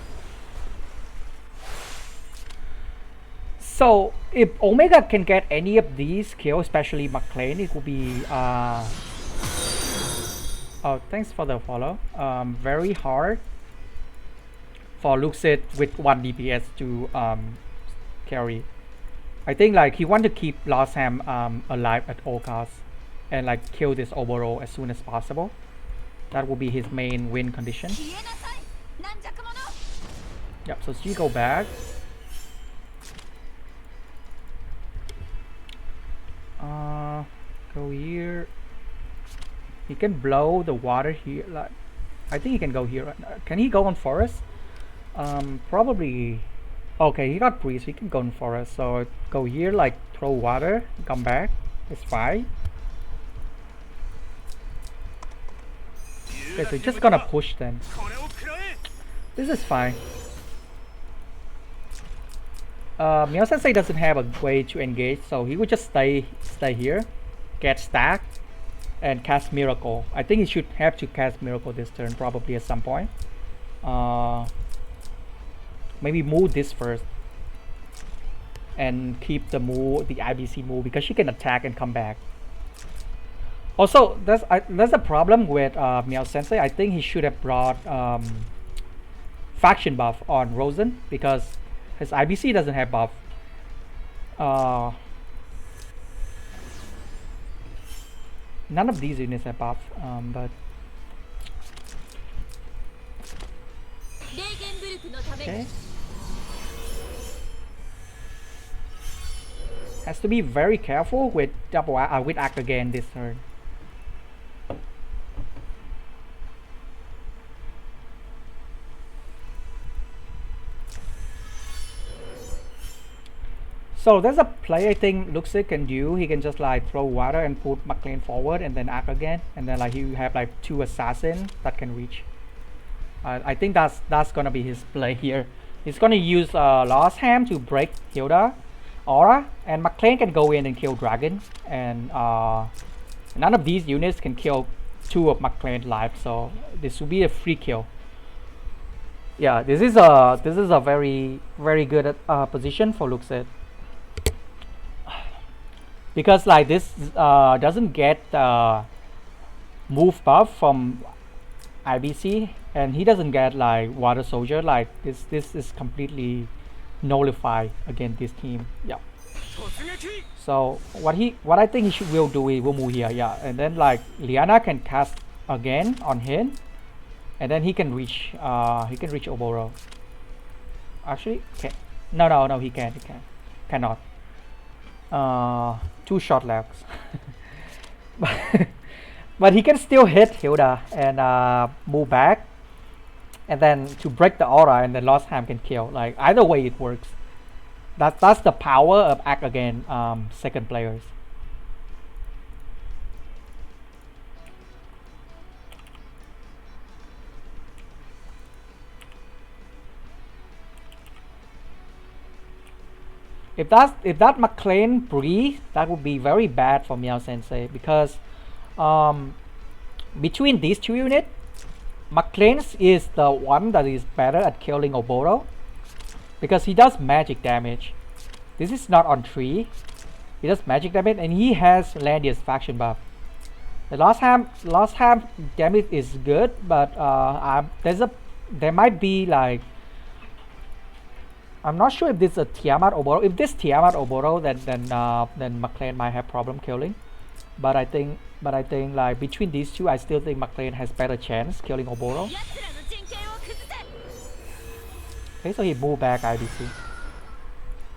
So if Omega can get any of these kills, especially McLean, it will be oh, thanks for the follow. Very hard for Lukcid with 1 DPS to carry. I think like he want to keep Lost Ham alive at all costs and like kill this overall as soon as possible. That will be his main win condition. Yep, so she go back. Go here. He can blow the water here. Like, I think he can go here. Can he go on forest? Probably. Okay, he got breeze. He can go on forest. So go here, like throw water, come back. It's fine. Okay, so he's just gonna push then. This is fine. MeowSensei doesn't have a way to engage, so he would just stay here, get stacked, and cast Miracle. I think he should have to cast Miracle this turn, probably at some point. Maybe move this first, and keep the IBC move because she can attack and come back. Also, there's a problem with MeowSensei. I think he should have brought faction buff on Rosen because his IBC doesn't have buff. None of these units have buff, but okay. Has to be very careful with with act again this turn. So there's a play I think Lukcid can do. He can just like throw water and put McLean forward and then act again, and then like you have like 2 assassins that can reach. I think that's gonna be his play here. He's gonna use Lost Ham to break Hilda Aura, and McLean can go in and kill Dragon, and none of these units can kill 2 of McLean's life, so this will be a free kill. Yeah, this is a very good position for Lukcid. Because like this doesn't get move buff from IBC, and he doesn't get like water soldier. Like this is completely nullified against this team. Yeah. So what I think he will do, he will move here. Yeah, and then like Liana can cast again on him, and then he can reach Oboro. Actually, no, he cannot. 2 shot left. But he can still hit Hilda and move back, and then to break the aura, and then Lost Ham can kill. Like either way it works. That's the power of act again second players. If that McLean breathe, that would be very bad for MeowSensei because between these 2 units, McLean's is the one that is better at killing Oboro because he does magic damage. This is not on 3. He does magic damage and he has Landia's faction buff. The Lost Ham damage is good, but there might be like I'm not sure if this is a Tiamat Oboro. If this Tiamat Oboro, then McLean might have problem killing. But I think like between these two, I still think McLean has better chance killing Oboro. Okay, so he moved back IBC.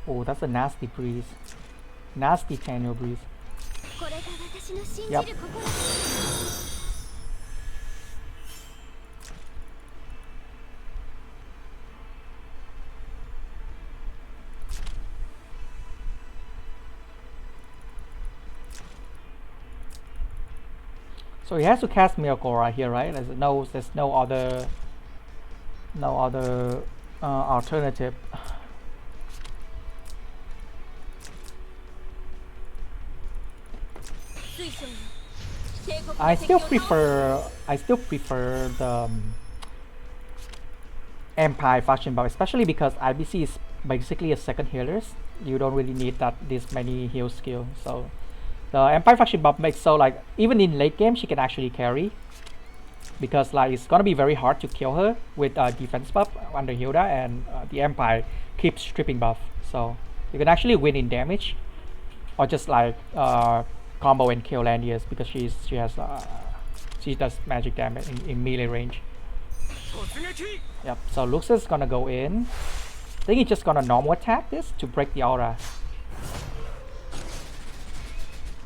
Oh, that's a nasty breeze. Nasty Tanyo breeze. Yep. So he has to cast Miracle right here, right? There's no other alternative. I still prefer the Empire faction buff, especially because IBC is basically a second healer. You don't really need this many heal skill. So the Empire faction buff makes so like even in late game she can actually carry, because like it's gonna be very hard to kill her with defense buff under Hilda, and the Empire keeps stripping buff, so you can actually win in damage, or just like combo and kill Landius, because she does magic damage in melee range. Yep. So Lukcid is gonna go in. I think he's just gonna normal attack this to break the aura.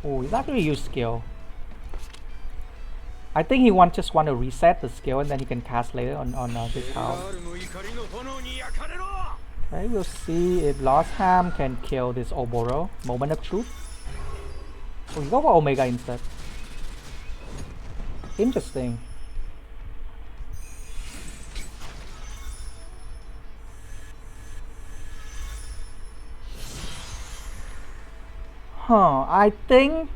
Oh, he's not gonna use skill. I think he just want to reset the skill and then he can cast later on this house. Okay, we'll see if Lostham can kill this Oboro. Moment of truth. Oh, you go for Omega instead. Interesting. I think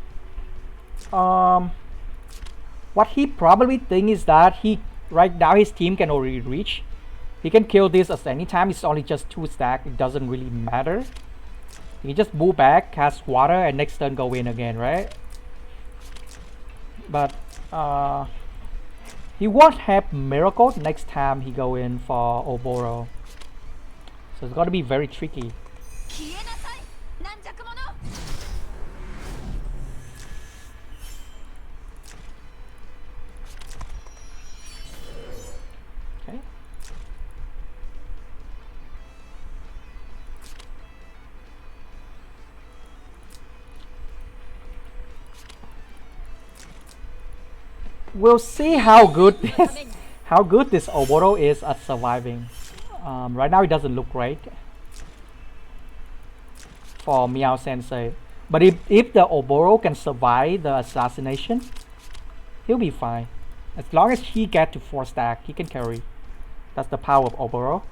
what he probably think is that right now his team can already reach. He can kill this at any time. It's only just 2 stack. It doesn't really matter. He just move back, cast water, and next turn go in again, right? But he won't have miracle next time he go in for Oboro. So it's gonna be very tricky. Okay. We'll see how good this Oboro is at surviving. Right now it doesn't look great for MeowSensei, but if the Oboro can survive the assassination, he'll be fine. As long as he get to 4 stack, he can carry. That's the power of Oboro.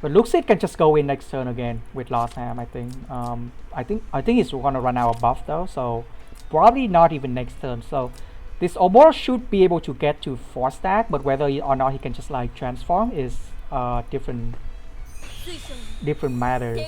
But Lukcid can just go in next turn again with Lostham, I think. I think he's gonna run out of buff though, so probably not even next turn. So this Oboro should be able to get to 4 stack, but whether or not he can just like transform is different matters.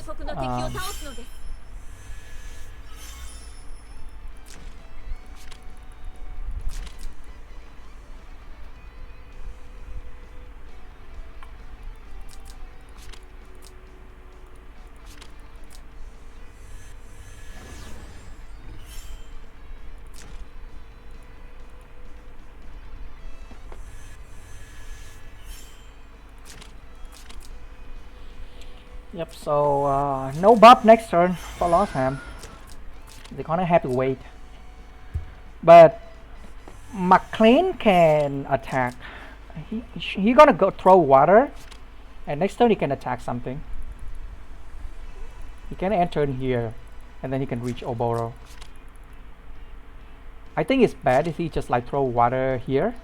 Yep, so no buff next turn for Lostham. They're gonna have to wait. But McLean can attack. He gonna go throw water, and next turn he can attack something. He can enter in here, and then he can reach Oboro. I think it's bad if he just like throw water here,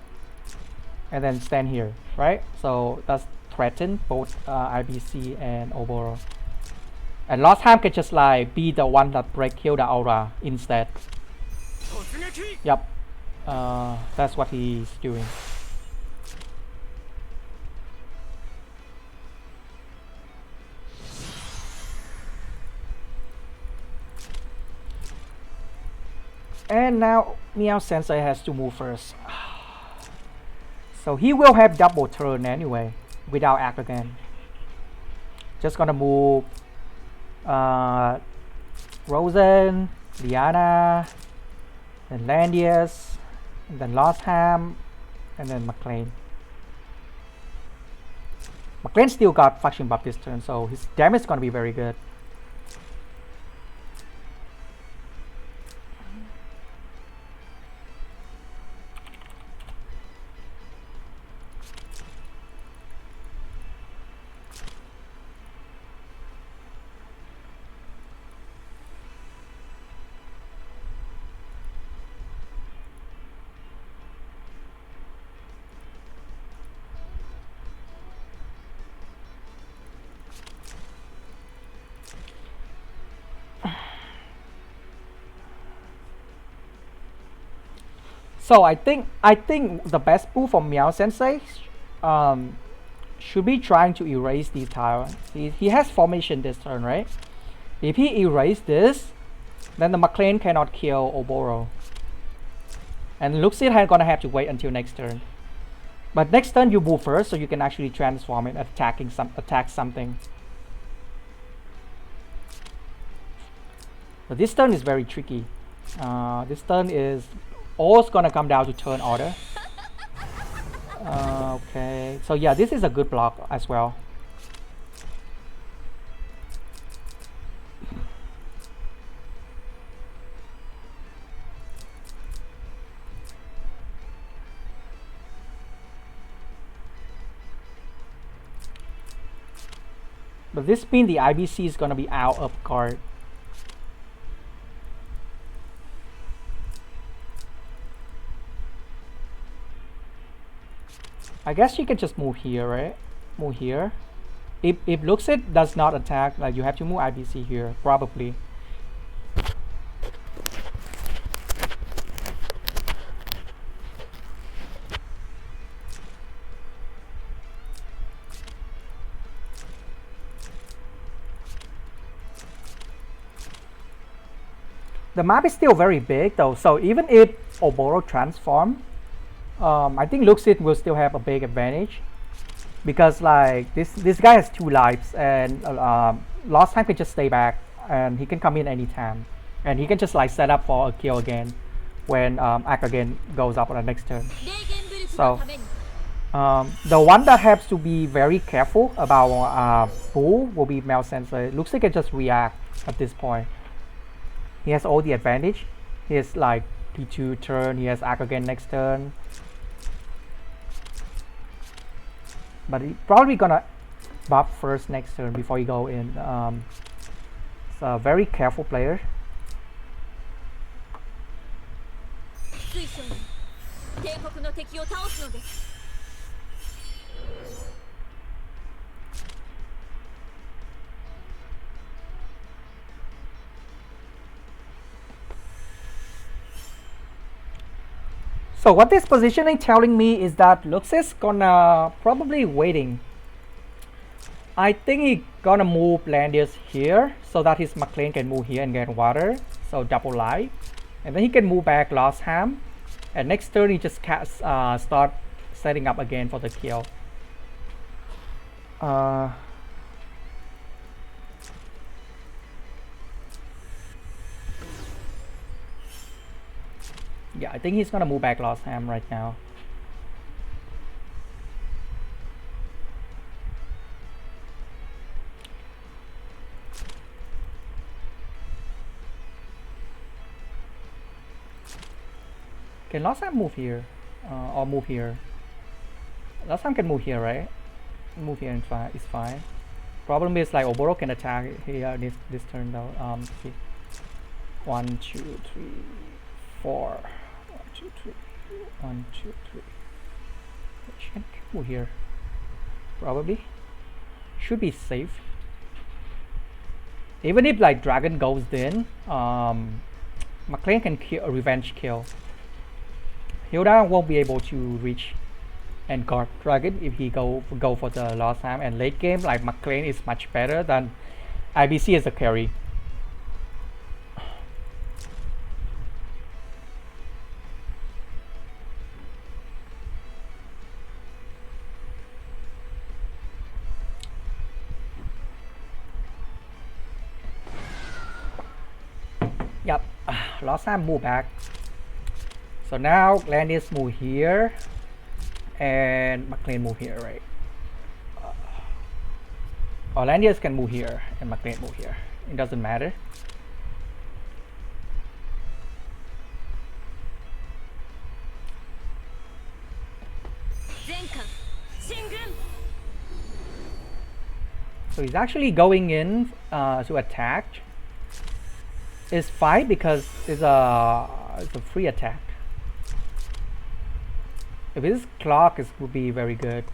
and then stand here, right? So that's threaten both IBC and Oboro. And Lostham can just like be the one that kill the aura instead. Yep. That's what he's doing. And now MeowSensei has to move first. So he will have double turn anyway without act again. Just gonna move Rosen, Liana, then Landius, and then Lostham, and then McLean. McLean still got faction buff this turn, so his damage is gonna be very good. So I think the best move from MeowSensei should be trying to erase the tile. He has formation this turn, right? If he erase this, then the McLean cannot kill Oboro. And Lukcid is gonna have to wait until next turn. But next turn you move first, so you can actually transform it, attack something. But this turn is very tricky. This turn is always gonna come down to turn order. Okay, so yeah, this is a good block as well. But this means the IBC is gonna be out of card. I guess you can just move here, right? Move here. If Lukcid does not attack, like you have to move IBC here, probably. The map is still very big though, so even if Oboro transform, I think Lukcid will still have a big advantage because like this guy has 2 lives and last time can just stay back and he can come in anytime and he can just like set up for a kill again when act again goes up on the next turn. So the one that has to be very careful about Bull will be MeowSensei. Lukcid can just react at this point. He has all the advantage. He has like P2 turn, he has act again next turn. But he's probably gonna buff first next turn before he go in. It's a very careful player. So what this positioning telling me is that Lukcid gonna probably waiting. I think he gonna move Landius here so that his McLean can move here and get water. So double life. And then he can move back Lostham. And next turn he just start setting up again for the kill. Yeah, I think he's gonna move back Lostham right now. Can Lostham move here? Or move here? Lostham can move here, right? Move here and it's fine. Problem is like Oboro can attack here this turn though. See. 1, 2, 3, 4. 1, 2, 3. 1, 2, 3. She can move here. Probably. Should be safe. Even if like Dragon goes in, McLean can kill a revenge kill. Hilda won't be able to reach and guard Dragon if he go for the last time, and late game like McLean is much better than IBC as a carry. Lost time move back. So now Landis move here, and McLean move here, right? Or Landis can move here, and McLean move here. It doesn't matter. So he's actually going in to attack. It's fine because it's a free attack. If his clock, it would be very good.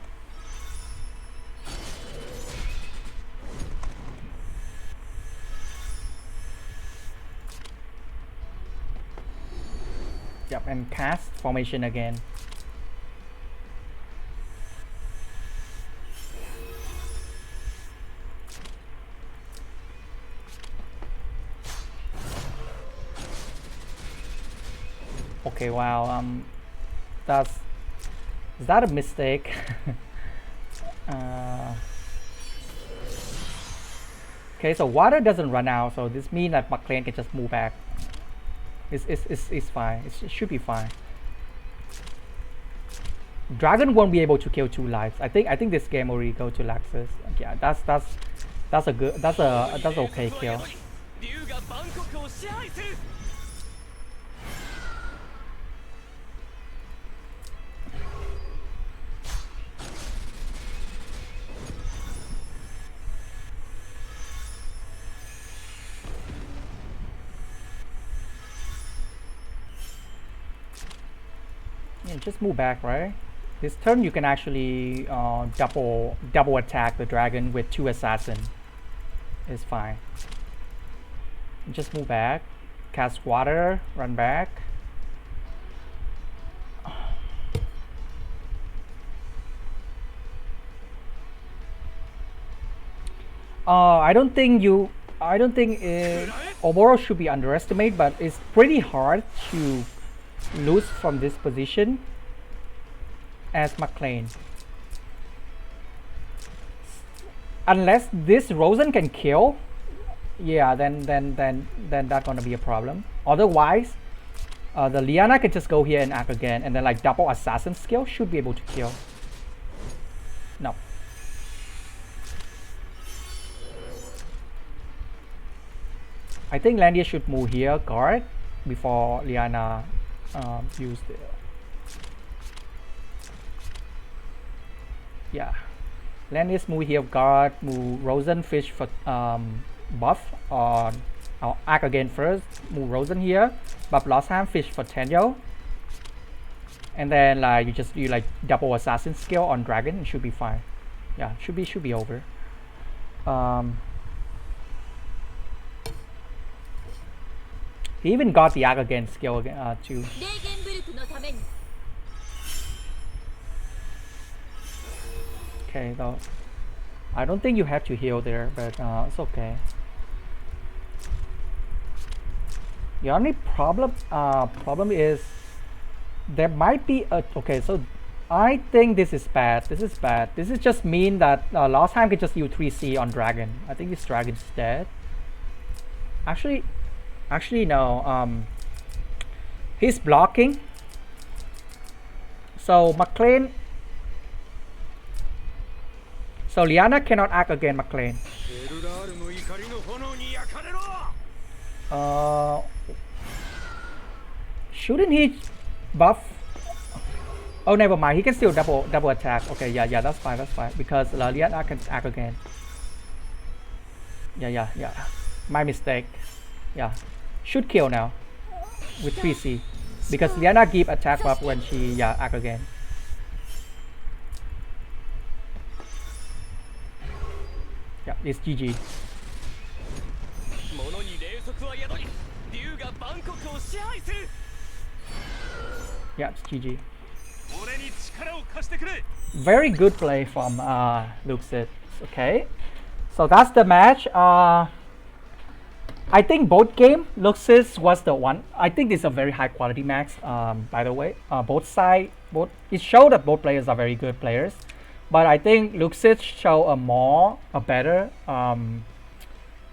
Yep, and cast formation again. Okay, wow, is that a mistake? Okay, so water doesn't run out, so this means that McLean can just move back. It's fine. It should be fine. Dragon won't be able to kill 2 lives. I think this game already go to Lexus. Yeah, that's a okay kill. Yeah, just move back, right? This turn you can actually double attack the dragon with 2 assassins. It's fine. Just move back, cast water, run back. I don't think overall should be underestimated, but it's pretty hard to lose from this position as McLean. Unless this Rosen can kill, yeah, then that's gonna be a problem. Otherwise, the Liana can just go here and act again, and then like double assassin skill should be able to kill. No. I think Landia should move here, guard, before Liana use the... Yeah. Landia's move here, guard, move Rosen, fish for buff on... I'll act again first, move Rosen here, buff Lost Hand, fish for Tenyo. And then like you like double assassin skill on dragon, it should be fine. Yeah, should be over. He even got the Act Again skill too. Okay, though. I don't think you have to heal there, but it's okay. The only problem is there might be a... Okay, so I think this is bad. This is bad. This is just mean that last time I could just use 3C on dragon. I think this dragon's dead. Actually no, he's blocking, so McLean, so Liana cannot act again McLean. Shouldn't he buff? Oh, never mind, he can still double attack. Okay, yeah, that's fine, because Liana can act again. Yeah, my mistake. Yeah, should kill now with 3C because Liana give attack buff when she act again. Yeah, it's GG. Yeah, it's GG. Very good play from Lukcid. Okay, so that's the match. I think both game Lukcid was the one. I think this is a very high quality match. By the way, it showed that both players are very good players, but I think Lukcid show a better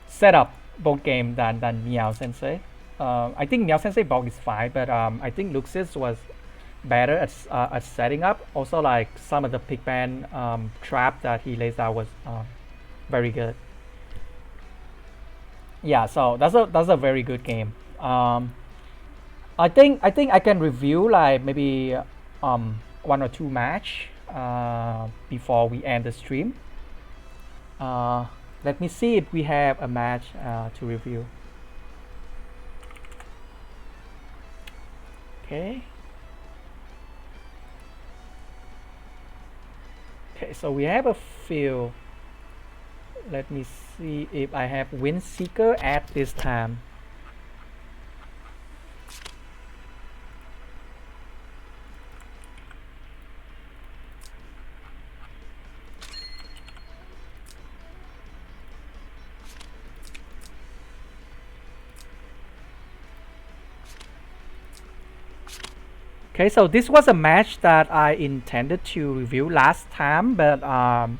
setup both game than MeowSensei. I think MeowSensei bulk is fine, but I think Lukcid was better at setting up. Also, like some of the pigman trap that he lays out was very good. Yeah, so that's a very good game. I think I can review like maybe one or two match before we end the stream. Let me see if we have a match to review. Okay. Okay, so we have a few. Let me see if I have WindSeeker at this time. Okay, so this was a match that I intended to review last time, but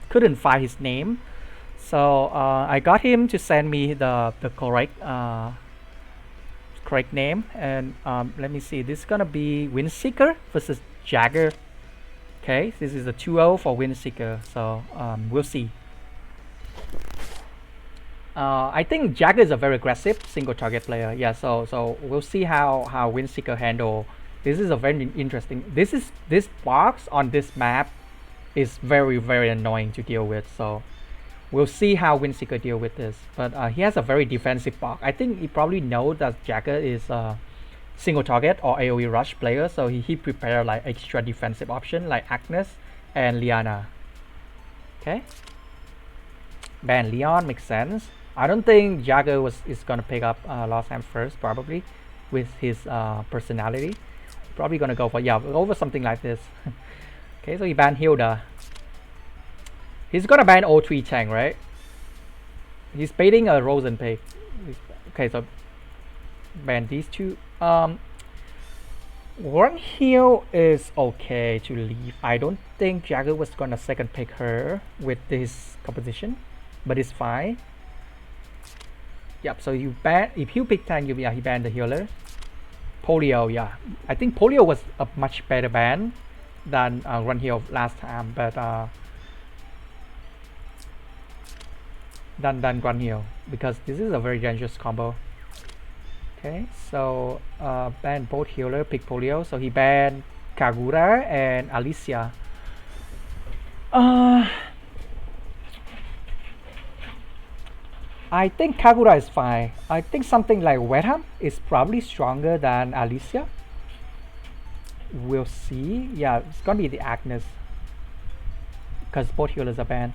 couldn't find his name. So I got him to send me the correct name, and let me see. This is gonna be WindSeeker versus Jagger. Okay, this is a 2-0 for WindSeeker. So we'll see. I think Jagger is a very aggressive single target player. Yeah, so we'll see how WindSeeker handle. This is a very interesting. This box on this map is very annoying to deal with. So we'll see how WindSeeker deal with this. But he has a very defensive box. I think he probably knows that Jagger is a single target or AoE rush player. So he prepared like extra defensive option like Agnes and Liana. Okay. Ban Leon makes sense. I don't think Jagger is gonna pick up Lost Ham first probably with his personality. Probably gonna go for over something like this. Okay, so he banned Hilda. He's gonna ban O3 tank, right? He's baiting a Rosen pig. Okay, so ban these two. One heal is okay to leave. I don't think Jagger was gonna second pick her with this composition, but it's fine. Yep, so you ban if you pick tank, he banned the healer. Polio, yeah, I think Polio was a much better ban than Run Heal last time, but than Run Heal, because this is a very dangerous combo. Okay, so ban both healer, pick Polio, so he banned Kagura and Alicia. I think Kagura is fine. I think something like Wetham is probably stronger than Alicia. We'll see. Yeah, it's gonna be the Agnes, because both healers are banned.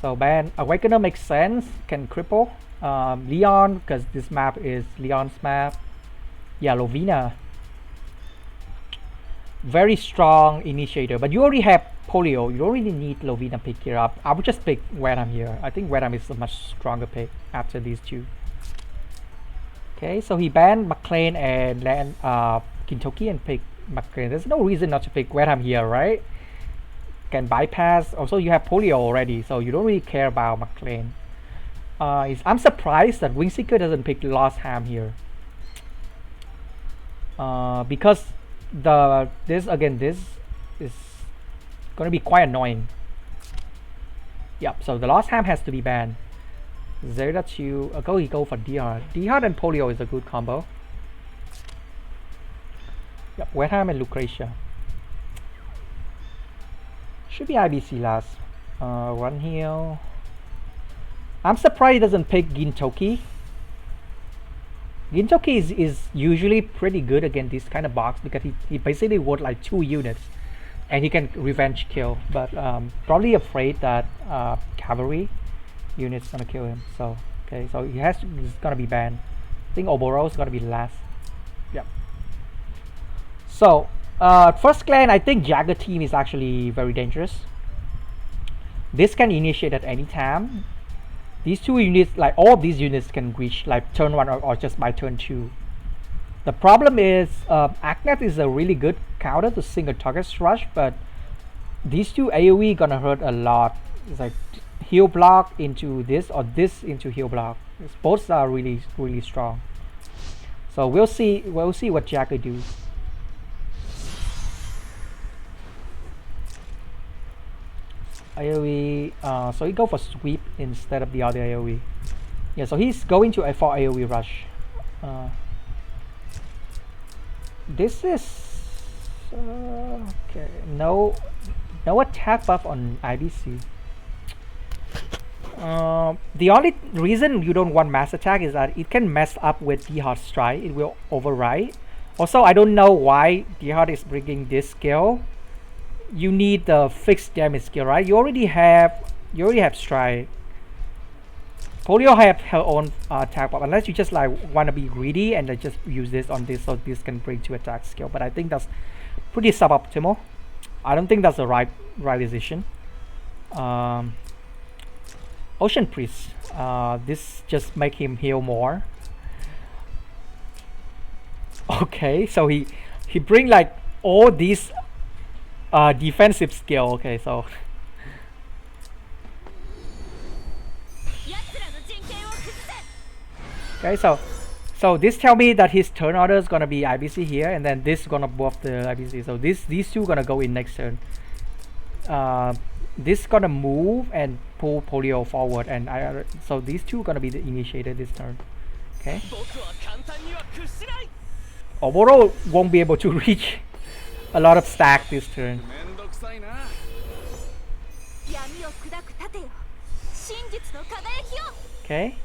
So ban Awakener makes sense, can cripple. Leon, because this map is Leon's map. Yeah, Lovina. Very strong initiator, but you already have Polio. You don't really need Lovina pick here up. I would just pick Wetham here. I think Wetham is a much stronger pick after these two. Okay, so he banned McLean and land Gintoki and pick McLean. There's no reason not to pick Wetham here, right? Can bypass. Also, you have Polio already, so you don't really care about McLean. I'm surprised that WindSeeker doesn't pick Lost Ham here. Because this is gonna be quite annoying. Yep, so the Lost Ham has to be banned. Zeta 2, go for DR. DR and Polio is a good combo. Yep, Wetham and Lucretia. Should be IBC last. Run Heal. I'm surprised he doesn't pick Gintoki. Gintoki is usually pretty good against this kind of box because he basically worth like 2 units and he can revenge kill, but probably afraid that cavalry unit's gonna kill him. So okay, so he's gonna be banned. I think Oboro is gonna be the last. Yep. So first clan, I think Jagger team is actually very dangerous. This can initiate at any time. These two units, like all of these units can reach like turn 1 or just by turn 2. The problem is Agnet is a really good counter to single target rush, but these two AoE gonna hurt a lot. It's like heal block into this or this into heal block. Both are really strong. So we'll see what Jagger do. AoE, so he go for sweep instead of the other AoE. Yeah, so he's going to for AoE rush. This is okay. No attack buff on IBC. The only reason you don't want mass attack is that it can mess up with D-Hard strike. It will override. Also, I don't know why D-Hard is bringing this skill. You need the fixed damage skill, right? You already have strike. Polio have her own attack buff, unless you just like want to be greedy and just use this on this, so this can bring 2 attack skill. But I think that's pretty suboptimal. I don't think that's the right decision. Ocean Priest, this just make him heal more. Okay, so he bring like all these defensive skill. Okay, so okay, so this tell me that his turn order is gonna be IBC here, and then this gonna buff the IBC. So these two gonna go in next turn. This gonna move and pull Polio forward, and so these two gonna be the initiator this turn. Okay. Oboro won't be able to reach a lot of stack this turn. Okay.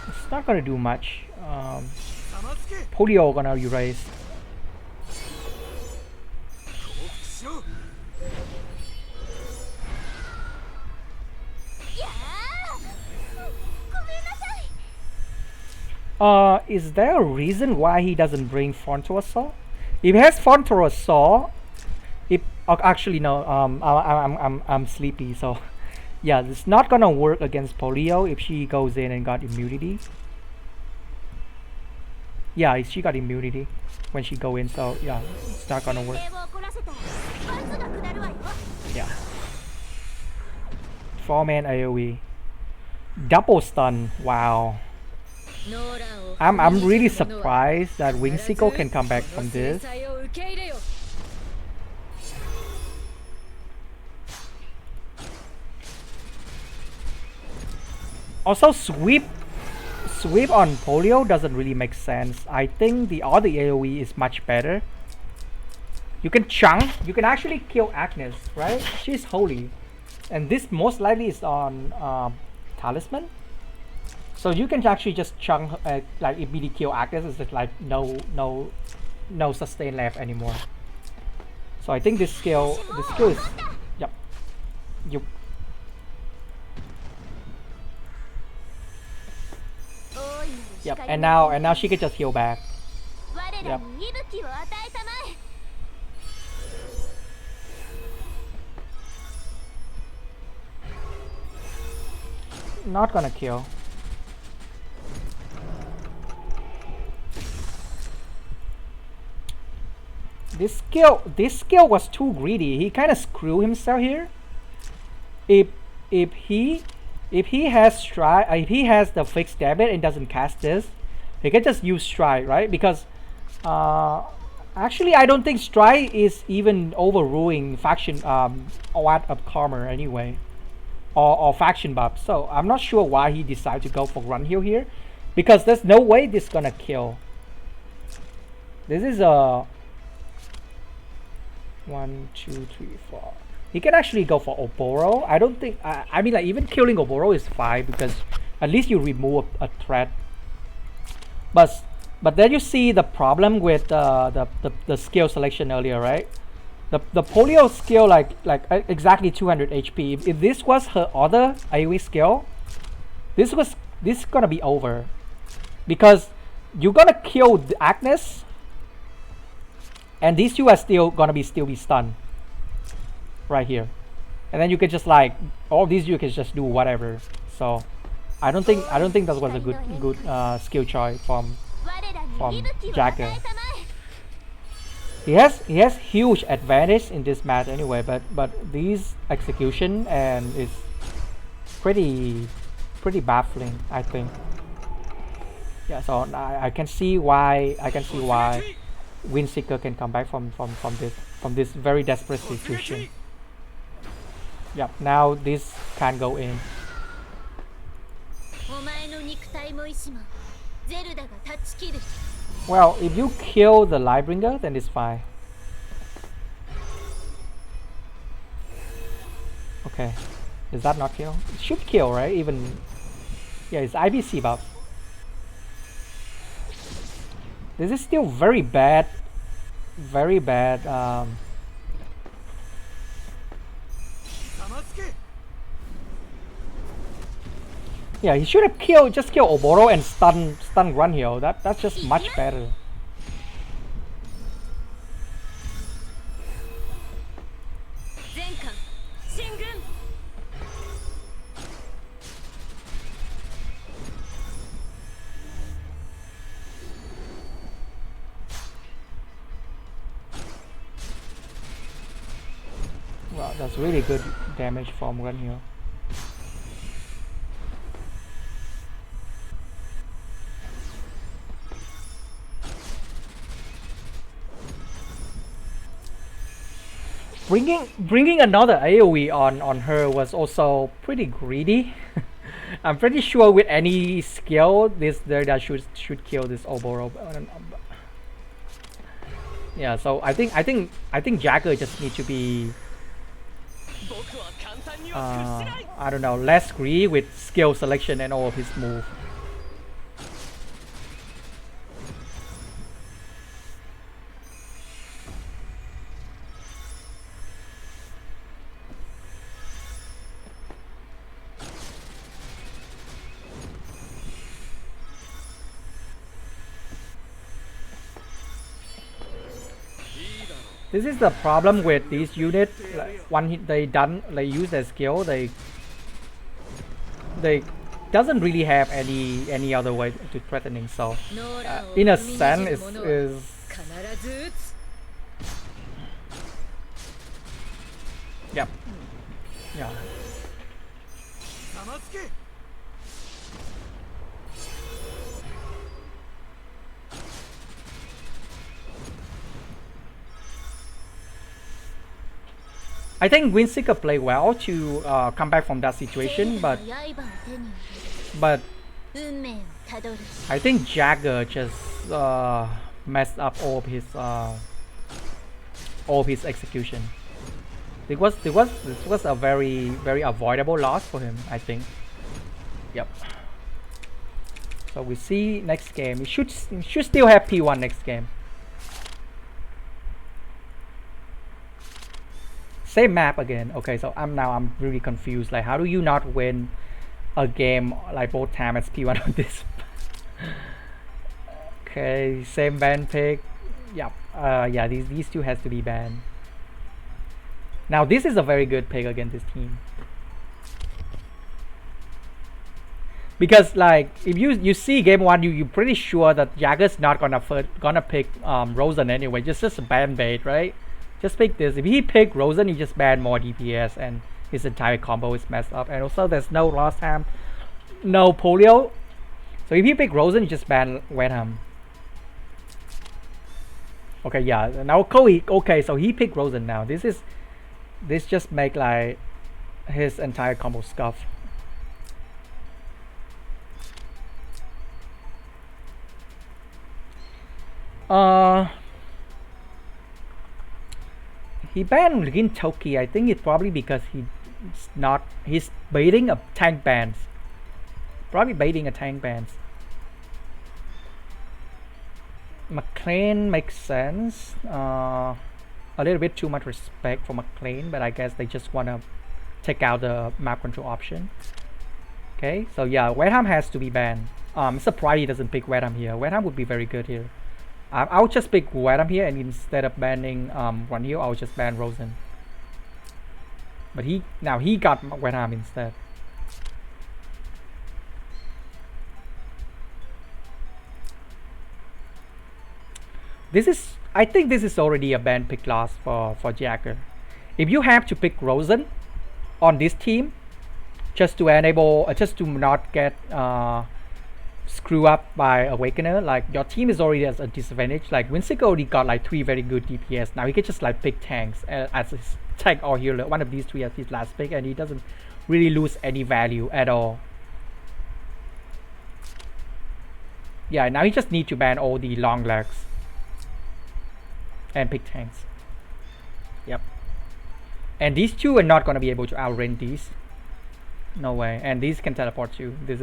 It's not gonna do much. Polio gonna erase. Is there a reason why he doesn't bring Frontal Assault? If he has Frontal Assault, actually no. I'm sleepy, so yeah, it's not gonna work against Polio if she goes in and got immunity. Yeah, she got immunity when she go in, so yeah, it's not gonna work. Yeah. 4-man AoE. Double stun. Wow. I'm really surprised that WindSeeker can come back from this. Also, sweep on Polio doesn't really make sense. I think the other AoE is much better. You can chunk. You can actually kill Agnes, right? She's holy, and this most likely is on Talisman. So you can actually just chunk, like immediately kill Agnes. It's just like no sustain left anymore. So I think this skill is, yep. Yep, and now she can just heal back. Yep. Not gonna kill. This skill was too greedy. He kind of screwed himself here. If he has strike, if he has the fixed damage and doesn't cast this, he can just use strike, right? Because actually I don't think strike is even overruling faction Art of Karma anyway, or faction buff. So I'm not sure why he decided to go for run heal here, because there's no way this gonna kill. This is a 1, 2, 3, 4. He can actually go for Oboro. I don't think. I mean, like even killing Oboro is fine because at least you remove a threat. But then you see the problem with the skill selection earlier, right? The Polio skill like exactly 200 HP. If this was her other AoE skill, this is gonna be over, because you're gonna kill the Agnes, and these two are still gonna be stunned right here, and then you can just like all these you can just do whatever. So I don't think that was a good skill choice from Jagger. he has huge advantage in this match anyway, but these execution and is pretty baffling, I think. Yeah, so I can see why WindSeeker can come back from this very desperate situation. Yep, now this can go in. お前の肉体も意志もゼルダが断ち切る。 Well, if you kill the Lightbringer, then it's fine. Okay, is that not kill? It should kill, right? Even yeah, it's IBC buff. This is still very bad. Very bad. Yeah, he should have just killed Oboro and stun Run Hill. That's just much better. Wow, that's really good damage from Run Hill. Bringing another AoE on her was also pretty greedy. I'm pretty sure with any skill that should kill this Oboro. Yeah, so I think Jagger just needs to be I don't know, less greedy with skill selection and all of his moves. This is the problem with these units. Like, when they use their skill, they doesn't really have any other way to threatening. So in a sense, is yep, yeah. I think WindSeeker played well to come back from that situation, but I think Jagger just messed up all of his execution. This was a very avoidable loss for him, I think. Yep. So we see next game. He should still have P1 next game. Same map again. Okay, so I'm really confused. Like, how do you not win a game like both time as P1 on this? Okay, same ban pick. Yep. Yeah, these two has to be banned. Now this is a very good pick against this team. Because like if you see game one, you're pretty sure that Jagger's not gonna pick Rosen anyway. Just a ban bait, right? Just pick this. If he pick Rosen, he just ban more DPS and his entire combo is messed up. And also there's no Lost Ham, no Polio. So if he pick Rosen, you just ban Wenham. Okay, yeah. Now Koi. Okay, so he picked Rosen now. This just make like his entire combo scuff. He banned Gintoki. I think it's probably because he's baiting a tank bans. Probably baiting a tank bans. McLean makes sense. A little bit too much respect for McLean, but I guess they just wanna take out the map control option. Okay, so yeah, Wenham has to be banned. Surprised he doesn't pick Wenham here. Wenham would be very good here. I'll just pick Wenham here, and instead of banning Run Hill, I'll just ban Rosen. But he got Wenham instead. This is I think this is already a banned pick loss for Jagger. If you have to pick Rosen on this team, just to enable, just to not get screw up by Awakener, like your team is already at a disadvantage. Like WindSeeker already got like 3 very good DPS. Now he can just like pick tanks as his tank or healer, one of these 3 as his last pick, and he doesn't really lose any value at all. Yeah, now he just need to ban all the long legs and pick tanks. Yep. And these 2 are not gonna be able to outrange these. No way. And these can teleport too. This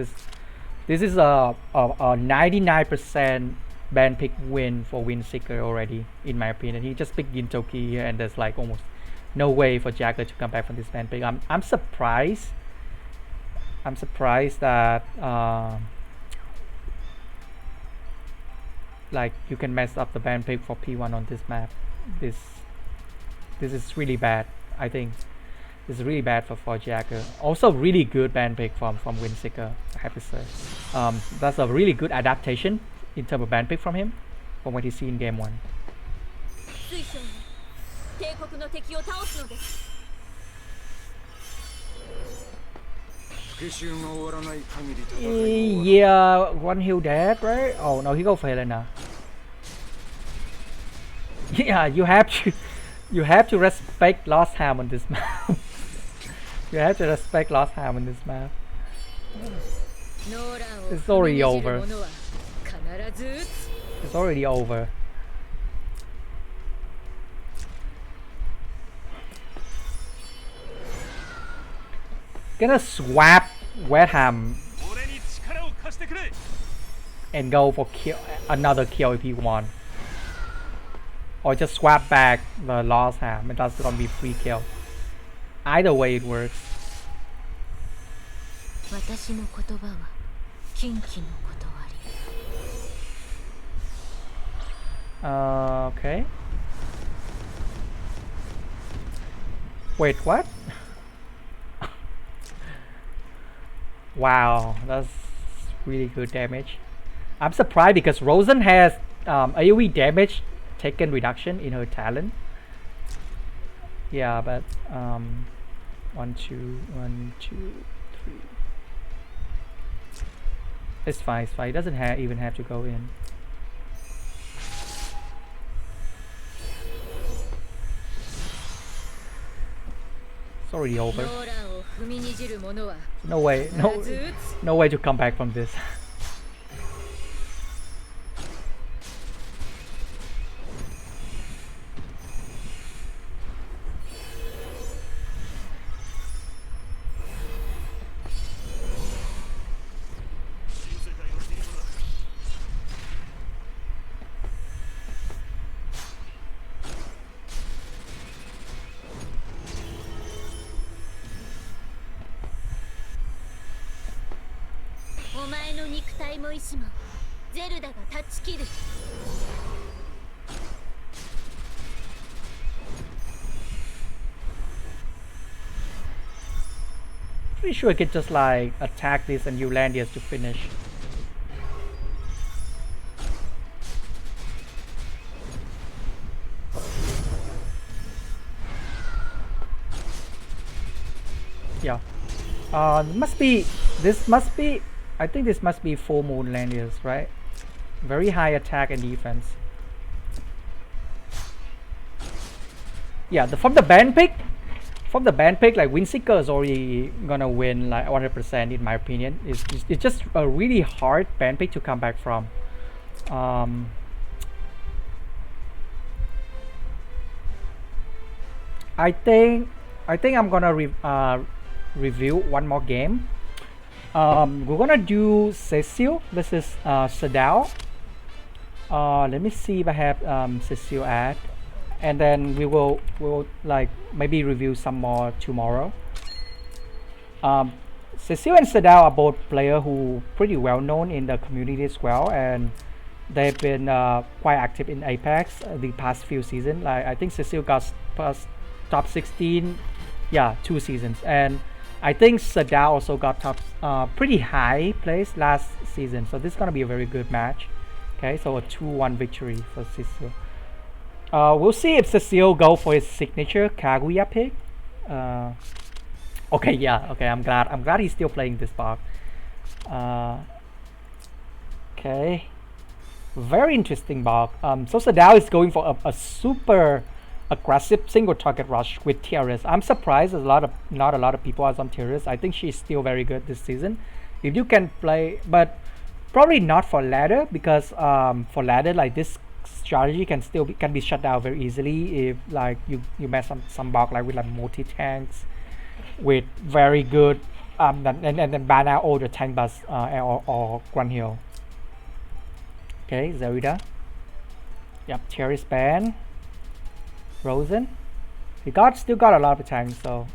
is a 99% ban pick win for WindSeeker already, in my opinion. He just picked Gintoki here, and there's like almost no way for Jagger to come back from this ban pick. I'm surprised. I'm surprised that like you can mess up the ban pick for P1 on this map. This is really bad. I think this is really bad for Jagger. Also really good ban pick from WindSeeker, I have to say. That's a really good adaptation in terms of ban pick from him from what he see in game 1. Yeah, one heal dead, right? Oh no, he go for Helena. Yeah, you have to respect Lost Ham on this map. You have to respect Lost Ham on this map. It's already over. It's already over. Gonna swap Wet Ham and go for kill, another kill if he want. Or just swap back the Lost Ham, and that's gonna be free kill. Either way it works. Okay. Wait, what? Wow, that's really good damage. I'm surprised because Rosen has AoE damage taken reduction in her talent. Yeah, but 1, 2, 1, 2, 3. It's fine, it's fine. It doesn't even have to go in. It's already over. No way, no way to come back from this. Pretty sure I could just like attack this and you land to finish. Yeah. This must be I think this must be full moon Landius, right? Very high attack and defense. Yeah, from the ban pick, like WindSeeker is already gonna win like 100% in my opinion. It's just a really hard ban pick to come back from. I think I'm gonna review one more game. We're gonna do Cecil versus Sdaomayo. Let me see if I have Cecil ad, and then we'll like maybe review some more tomorrow. Cecil and Sdaomayo are both players who pretty well known in the community as well, and they've been quite active in Apex the past few seasons. Like I think Cecil got past top 16, yeah, 2 seasons, and I think Sdaomayo also got top pretty high place last season. So this is gonna be a very good match. Okay, so a 2-1 victory for Cecil. We'll see if Cecil go for his signature Kaguya pick. Okay, yeah, okay, I'm glad he's still playing this box. Okay, very interesting box. So Sdao is going for a super aggressive single target rush with TRS. I'm surprised there's not a lot of people are on TRS. I think she's still very good this season. If you can play, but probably not for ladder, because for ladder like this strategy can be shut down very easily if like you mess some box like with like multi tanks with very good and then ban out all the tank bus or Grand Hill. Okay, Zerida. Yep, Cherry's ban. Rosen. He still got a lot of tanks, so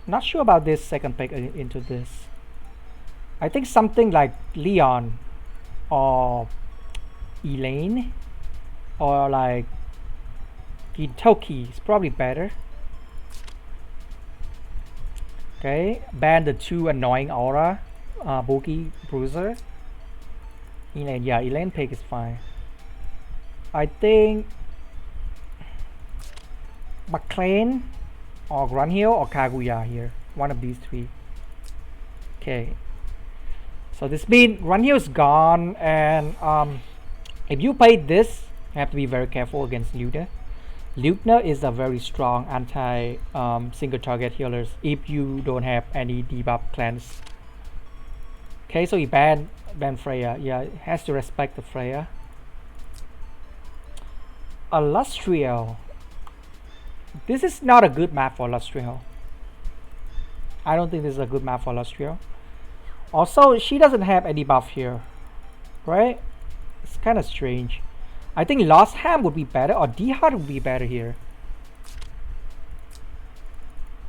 not sure about this second pick into this. I think something like Leon or Elaine or like Gintoki is probably better. Okay, ban the two annoying aura, Boogie Bruiser. Elaine, yeah, Elaine pick is fine. I think McLean or Grunhill or Kaguya here. One of these three. Okay. So this means Grunhill is gone, and if you play this, you have to be very careful against Luna. Luna is a very strong anti single target healers if you don't have any debuff cleanse. Okay, so he banned Freya. Yeah, it has to respect the Freya. Illustrial. This is not a good map for Illustrial. I don't think this is a good map for Illustrial. Also, she doesn't have any buff here, right? It's kind of strange. I think Lost Ham would be better, or D-Hard would be better here.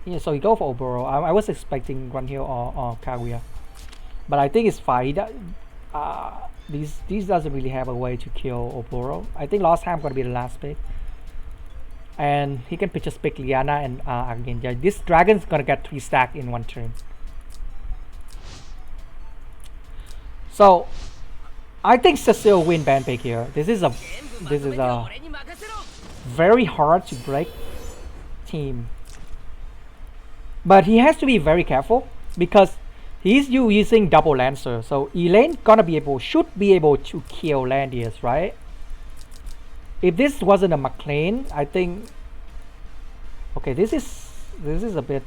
Yeah, so you go for Oboro. I was expecting Grunhill or Kaguya, but I think it's fine. These doesn't really have a way to kill Oboro. I think Lost Ham gonna be the last pick, and he can just pick Liana and again. Yeah, this dragon's gonna get 3 stack in one turn. So I think Cecil win ban pick here. This is a very hard to break team, but he has to be very careful because he's using double lancer. So Elaine should be able to kill Landius, right? If this wasn't a McLean, I think. Okay, this is a bit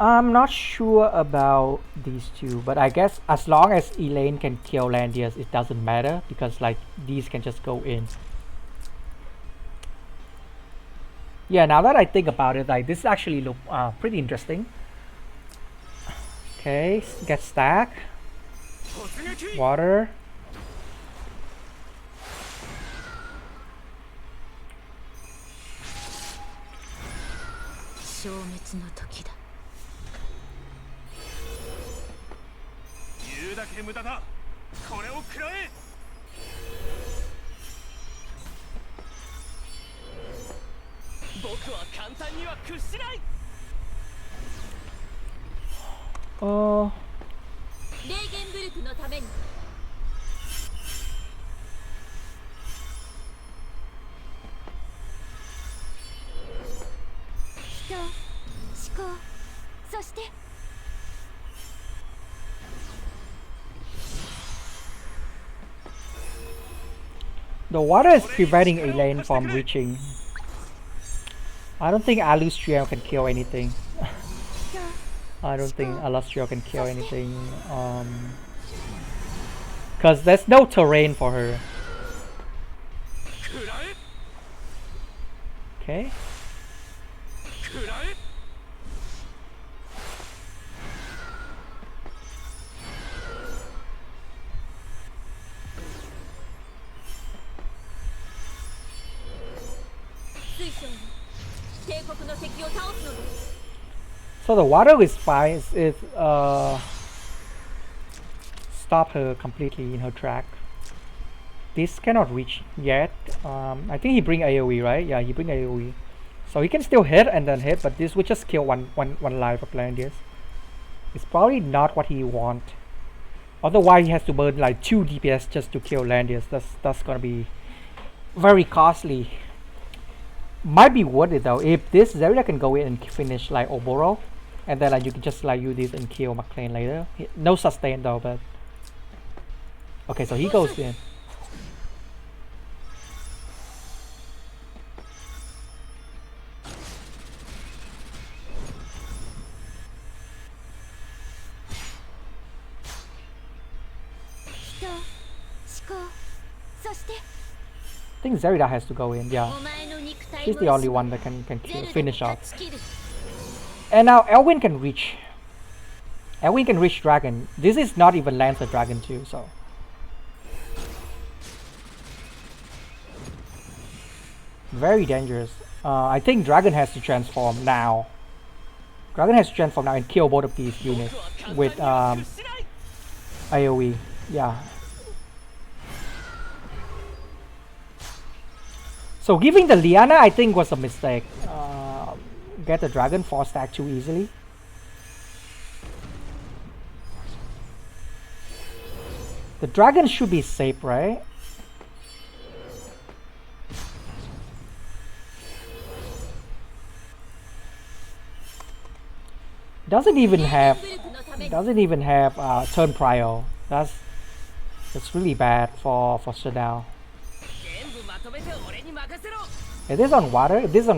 I'm not sure about these two, but I guess as long as Elaine can kill Landius, it doesn't matter because like these can just go in. Yeah, now that I think about it, like this actually look pretty interesting. Okay, get stack. Water. The water is preventing Elaine from reaching. I don't think Illustrial can kill anything. I don't think Illustrial can kill anything. Cause there's no terrain for her. Okay. So the water is fine. It stop her completely in her track. This cannot reach yet. I think he bring AoE, right? Yeah, he bring AoE. So he can still hit and then hit, but this would just kill one life of Landius. It's probably not what he want. Otherwise he has to burn like 2 DPS just to kill Landius. That's gonna be very costly. Might be worth it though if this Zerida can go in and finish like Oboro, and then like you can just like use this and kill McLean later. No sustain though, but okay, so he goes in. I think Zerida has to go in, yeah. She's the only one that can kill, finish off. And now Elwin can reach. Elwin can reach Dragon. This is not even Lancer Dragon too, so. Very dangerous. I think Dragon has to transform now. Dragon has to transform now and kill both of these units with AoE. Yeah. So giving the Liana I think was a mistake. Get the Dragon 4 stack too easily. The Dragon should be safe, right? Doesn't even have turn prior. That's really bad for Sdaomayo. If this on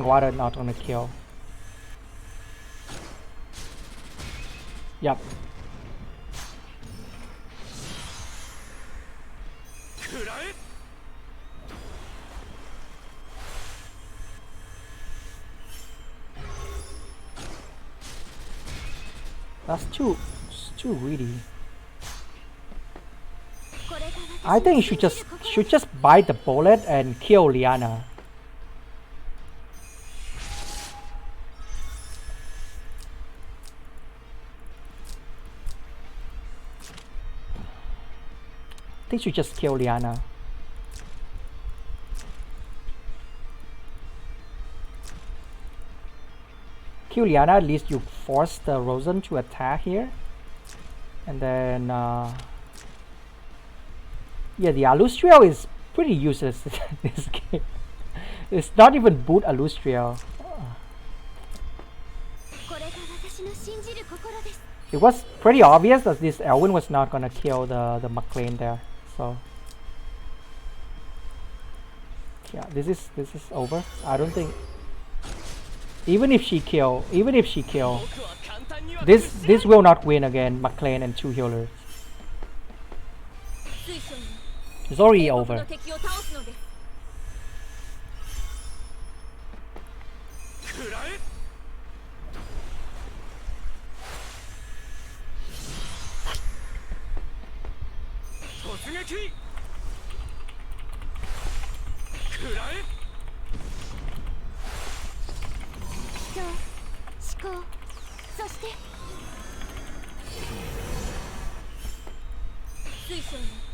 water, not gonna kill. Yep. That's too greedy. I think you should just bite the bullet and kill Liana. I think you should just kill Liana. Kill Liana, at least you force the Rosen to attack here. And then yeah, the Alustriel is pretty useless in this game. It's not even boot Alustriel. It was pretty obvious that this Elwin was not gonna kill the McLean there. So yeah, this is over. I don't think even if she kill, this will not win again. McLean and 2 healers. It's already over.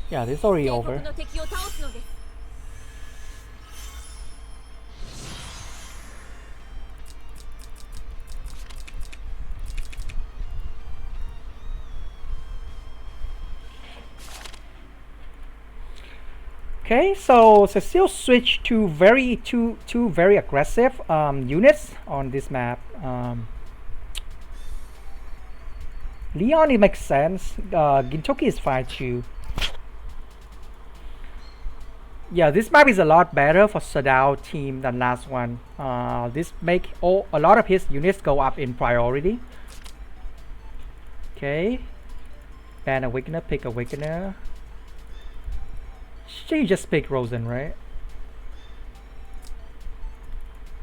Yeah, this is already over. Okay, so Cecil switched to two very aggressive units on this map. Leon, it makes sense. Gintoki is fine too. Yeah, this map is a lot better for Sdaomayo team than last one. This make a lot of his units go up in priority. Okay, ban Awakener, pick Awakener. Should you just pick Rosen, right?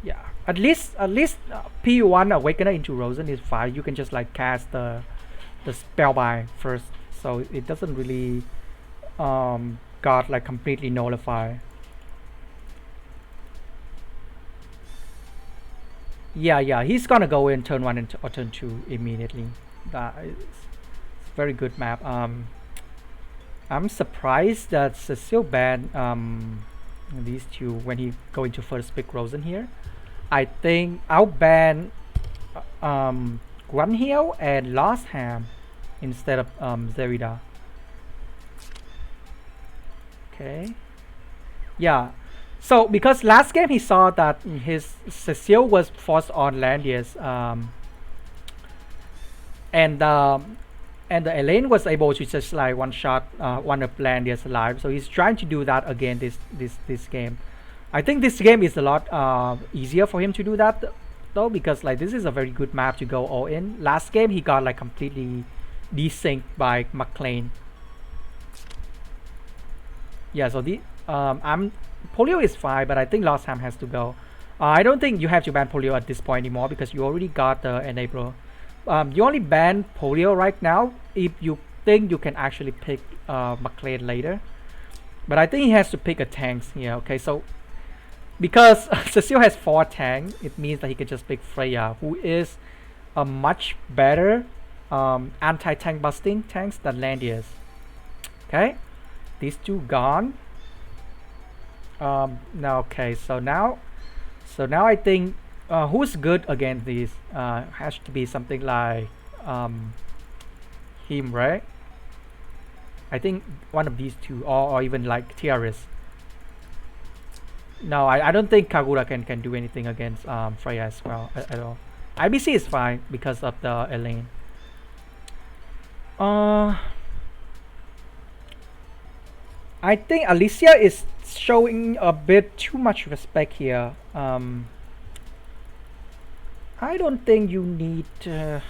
Yeah, at least P1 Awakener into Rosen is fine. You can just like cast the spellbind first, so it doesn't really got like completely nullify. Yeah, he's gonna go in turn 1 or turn 2 immediately. That is very good map. I'm surprised that Cecil banned these two when he going to first pick Rosen here. I think I'll ban Grunhill and Lost Ham instead of Zerida. Okay. Yeah. So because last game he saw that his Cecil was forced on Landius, and the Elaine was able to just like one shot one of Landius alive. So he's trying to do that again this game. I think this game is a lot easier for him to do that though, because like this is a very good map to go all in. Last game he got like completely desynced by McLean. Yeah, so the Polio is fine, but I think Lost Ham has to go. I don't think you have to ban Polio at this point anymore because you already got the enabler. You only ban Polio right now if you think you can actually pick McLean later. But I think he has to pick a tank here. Okay, so because Cecil has 4 tanks, it means that he can just pick Freya, who is a much better anti-tank busting tanks than Landius. Okay, these two gone. Now okay, so now I think who's good against these has to be something like him, right? I think one of these two, or even like Tiaris. No, I don't think Kagura can do anything against Freya as well at all. IBC is fine because of the Elaine. I think Alicia is showing a bit too much respect here. I don't think you need to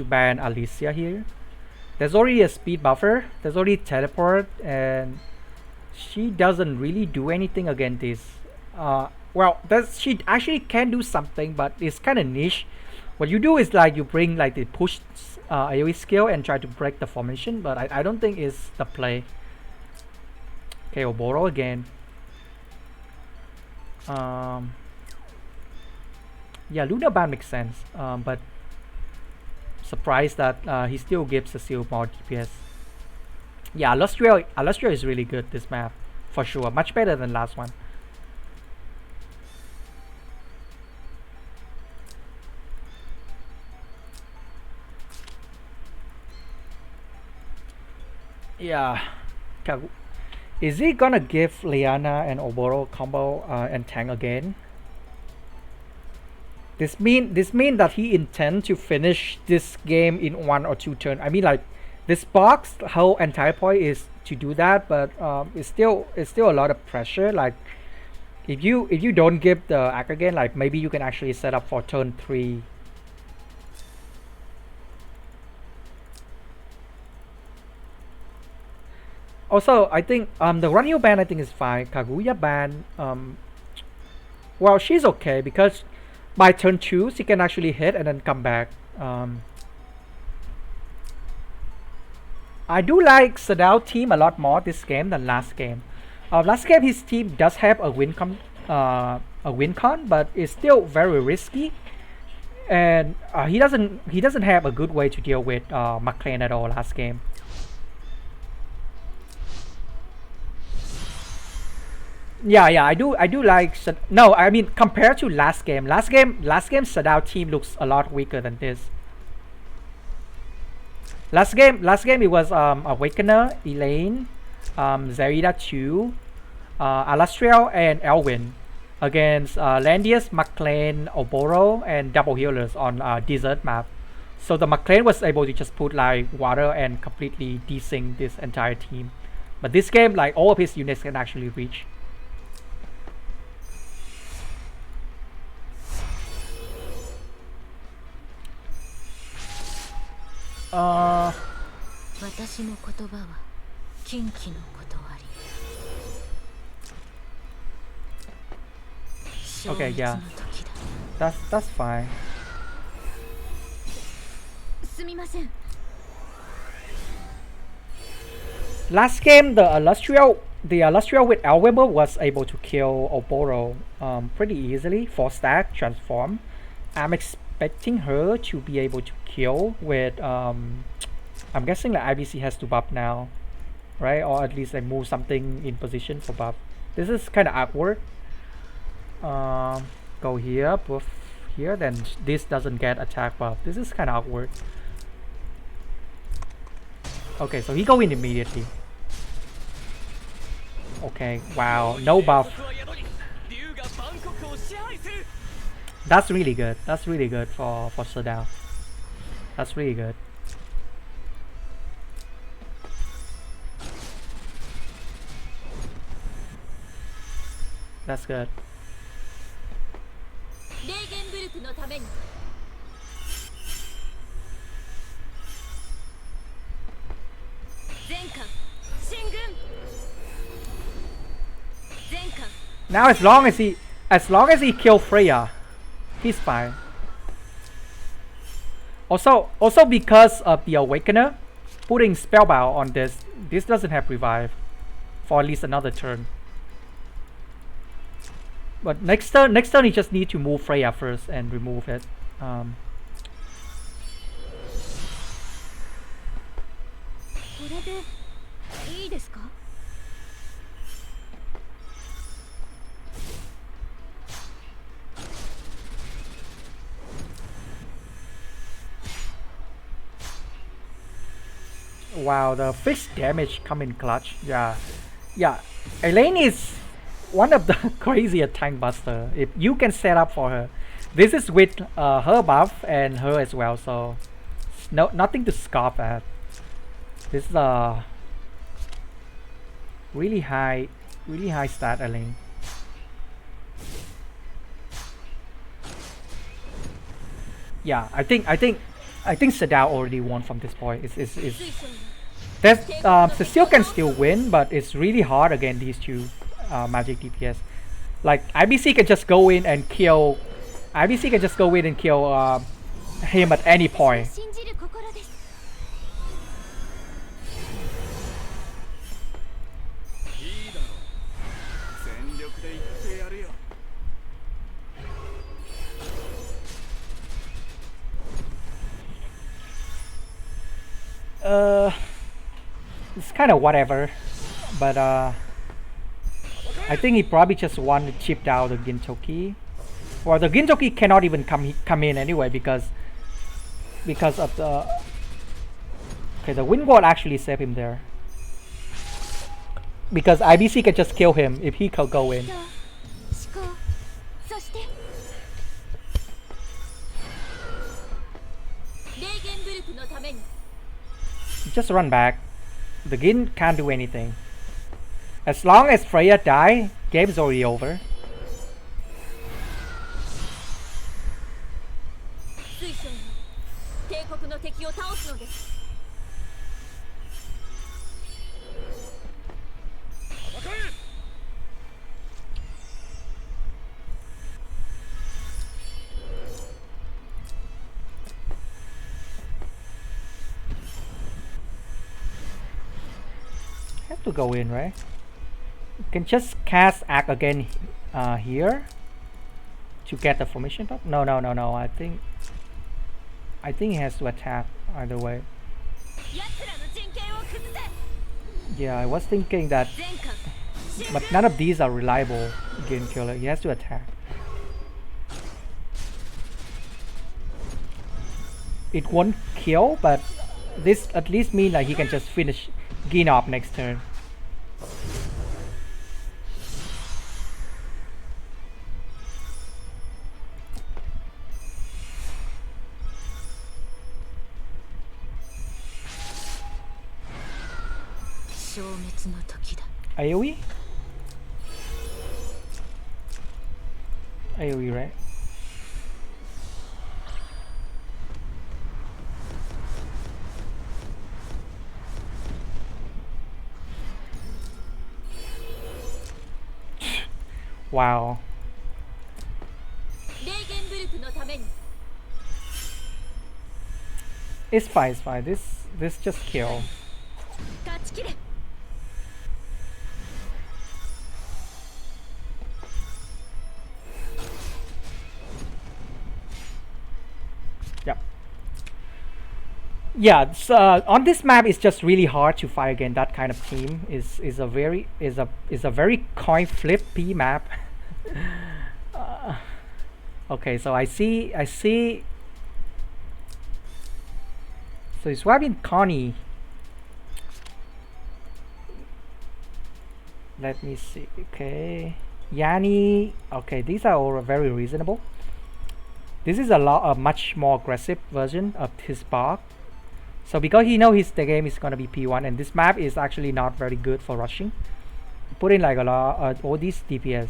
ban Alicia here. There's already a speed buffer, there's already teleport, and she doesn't really do anything against this. Well, she actually can do something, but it's kind of niche. What you do is like you bring like the push AoE skill and try to break the formation, but I don't think it's the play. Okay, Oboro again. Yeah, Luna ban makes sense, but surprised that he still gives Cecil more DPS. Yeah, Alustria is really good this map, for sure. Much better than last one. Yeah. Is he gonna give Liana and Oboro combo and tank again? This mean that he intends to finish this game in 1 or 2 turns. I mean, like this box, the whole entire point is to do that, but it's still a lot of pressure. Like if you don't give the act again, like maybe you can actually set up for turn 3. Also, I think the Runyo ban I think is fine. Kaguya ban, well, she's okay because by turn 2 she can actually hit and then come back. I do like Sdao team a lot more this game than last game. Last game his team does have a win con, but it's still very risky, and he doesn't have a good way to deal with McLean at all last game. Yeah, I do like no, I mean compared to last game Sdao team looks a lot weaker than this. Last game it was Awakener, Elaine, Zerida 2, Alastriel and Elwin against Landius, McLean, Oboro and double healers on desert map. So the McLean was able to just put like water and completely desync this entire team. But this game, like all of his units can actually reach. Okay, yeah, that's fine. Last game the Illustrial with Elweber was able to kill Oboro pretty easily, 4 stack transform. I'm expecting her to be able to kill with I'm guessing that IBC has to buff now, right? Or at least like move something in position for buff. This is kind of awkward. go here, buff here, then this doesn't get attack buff. This is kind of awkward. Okay, so he go in immediately. Okay, wow, no buff. That's really good. That's really good for Sdaomayo. That's really good. That's good. Now as long as he kill Freya, he's fine. Also because of the Awakener, putting Spellbound on this doesn't have revive for at least another turn. But next turn he just need to move Freya first and remove it. Wow, the fixed damage come in clutch. Yeah. Elaine is one of the craziest tank buster. If you can set up for her, this is with her buff and her as well. So nothing to scoff at. This is a really high stat Elaine. Yeah, I think Sdaomayo already won from this point. Cecil can still win, but it's really hard against these two magic DPS. Like IBC can just go in and kill. IBC can just go in and kill him at any point. It's kind of whatever, but I think he probably just wanted to chip down the Gintoki. Or the Gintoki cannot even come in anyway because of the... Okay, the Wind Wall actually saved him there. Because IBC can just kill him if he could go in. Just run back. The Gin can't do anything. As long as Freya die, game's already over. Have to go in, right? You can just cast Act again here to get the formation buff. No. I think he has to attack either way. Yeah, I was thinking that, but none of these are reliable game killer. He has to attack. It won't kill, but this at least means that he can just finish Gin off next turn. AoE? AoE, right? Wow. It's fine, it's fine. This just kill. Yeah, so, on this map it's just really hard to fight against that kind of team. Is a very coin flip P map. Okay, so I see. So he's swapping Connie. Let me see. Okay, Yanni. Okay, these are all very reasonable. This is a much more aggressive version of his bark. So because he knows the game is gonna be P1, and this map is actually not very good for rushing. Put in like a lot all these DPS.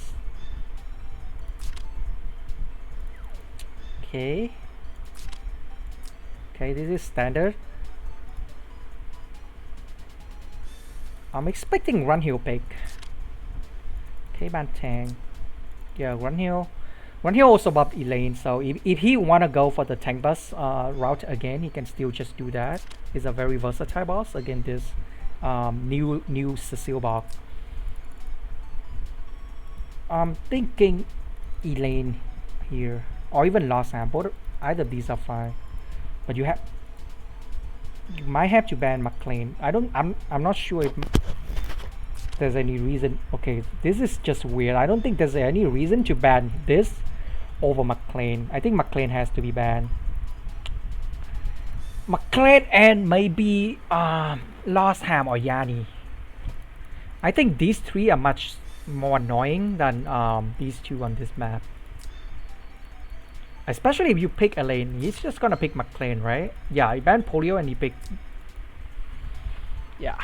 Okay. Okay, this is standard. I'm expecting run hill pick. Okay, Bantang. Yeah, run hill. Run hill also buff Elaine, so if he wanna go for the tank bus route again, he can still just do that. He's a very versatile boss against this new Cecil boss. I'm thinking Elaine here, or even Lost Ham. Both either of these are fine, but you might have to ban McLean. I'm not sure if there's any reason. Okay, this is just weird. I don't think there's any reason to ban this over McLean. I think McLean has to be banned. McLean and maybe Lost Ham or Yanni. I think these three are much more annoying than these two on this map. Especially if you pick Elaine, he's just gonna pick McLean, right? Yeah, he banned Polio and he picked. Yeah.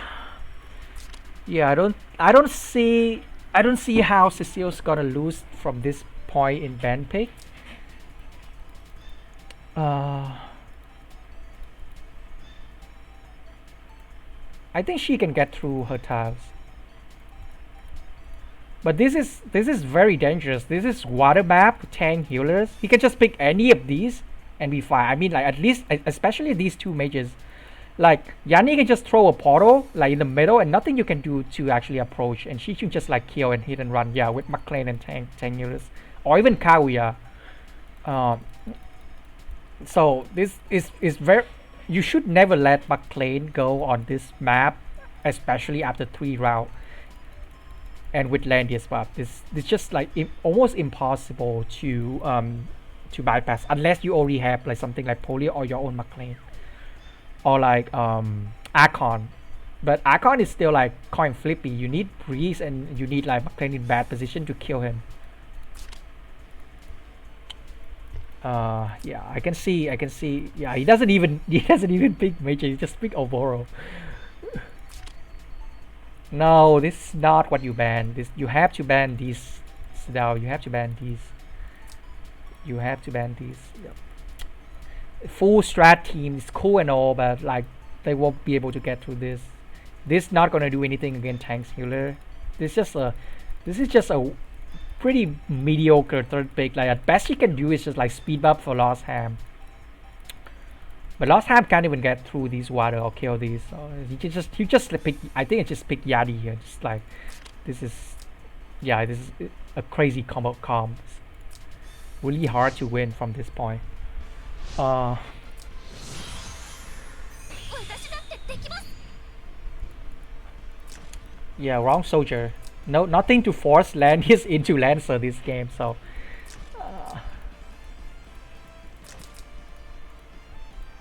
Yeah, I don't see how Cecil's gonna lose from this point in ban pick. I think she can get through her tiles. But this is very dangerous. This is water map, tank healers. He can just pick any of these and be fine. I mean, like, at least, especially these two mages. Like, Yanni can just throw a portal, like, in the middle, and nothing you can do to actually approach. And she can just, like, kill and hit and run. Yeah, with McLean and tank healers. Or even Kaguya. So, this is very... You should never let McLean go on this map, especially after 3 rounds. And with Landia swap, it's just like almost impossible to bypass unless you already have like something like Polio or your own McLean, or like Archon. But Archon is still like coin flippy. You need Breeze and you need like McLean in bad position to kill him. Yeah, I can see. Yeah, he doesn't even pick Major. He just pick Oboro. No, this is not what you ban. This you have to ban these. Sdao, you have to ban these. You have to ban these. Yep. Full strat team is cool and all, but like they won't be able to get through this. This not gonna do anything against tanks healer. This is just a pretty mediocre third pick. Like at best you can do is just like speed buff for Lost Ham. But Lost Ham can't even get through these water or kill these. So you just pick. I think I just pick Yadi here. Just like this is a crazy combo comp. Really hard to win from this point. Yeah, wrong soldier. No, nothing to force Landius into Lancer this game. So.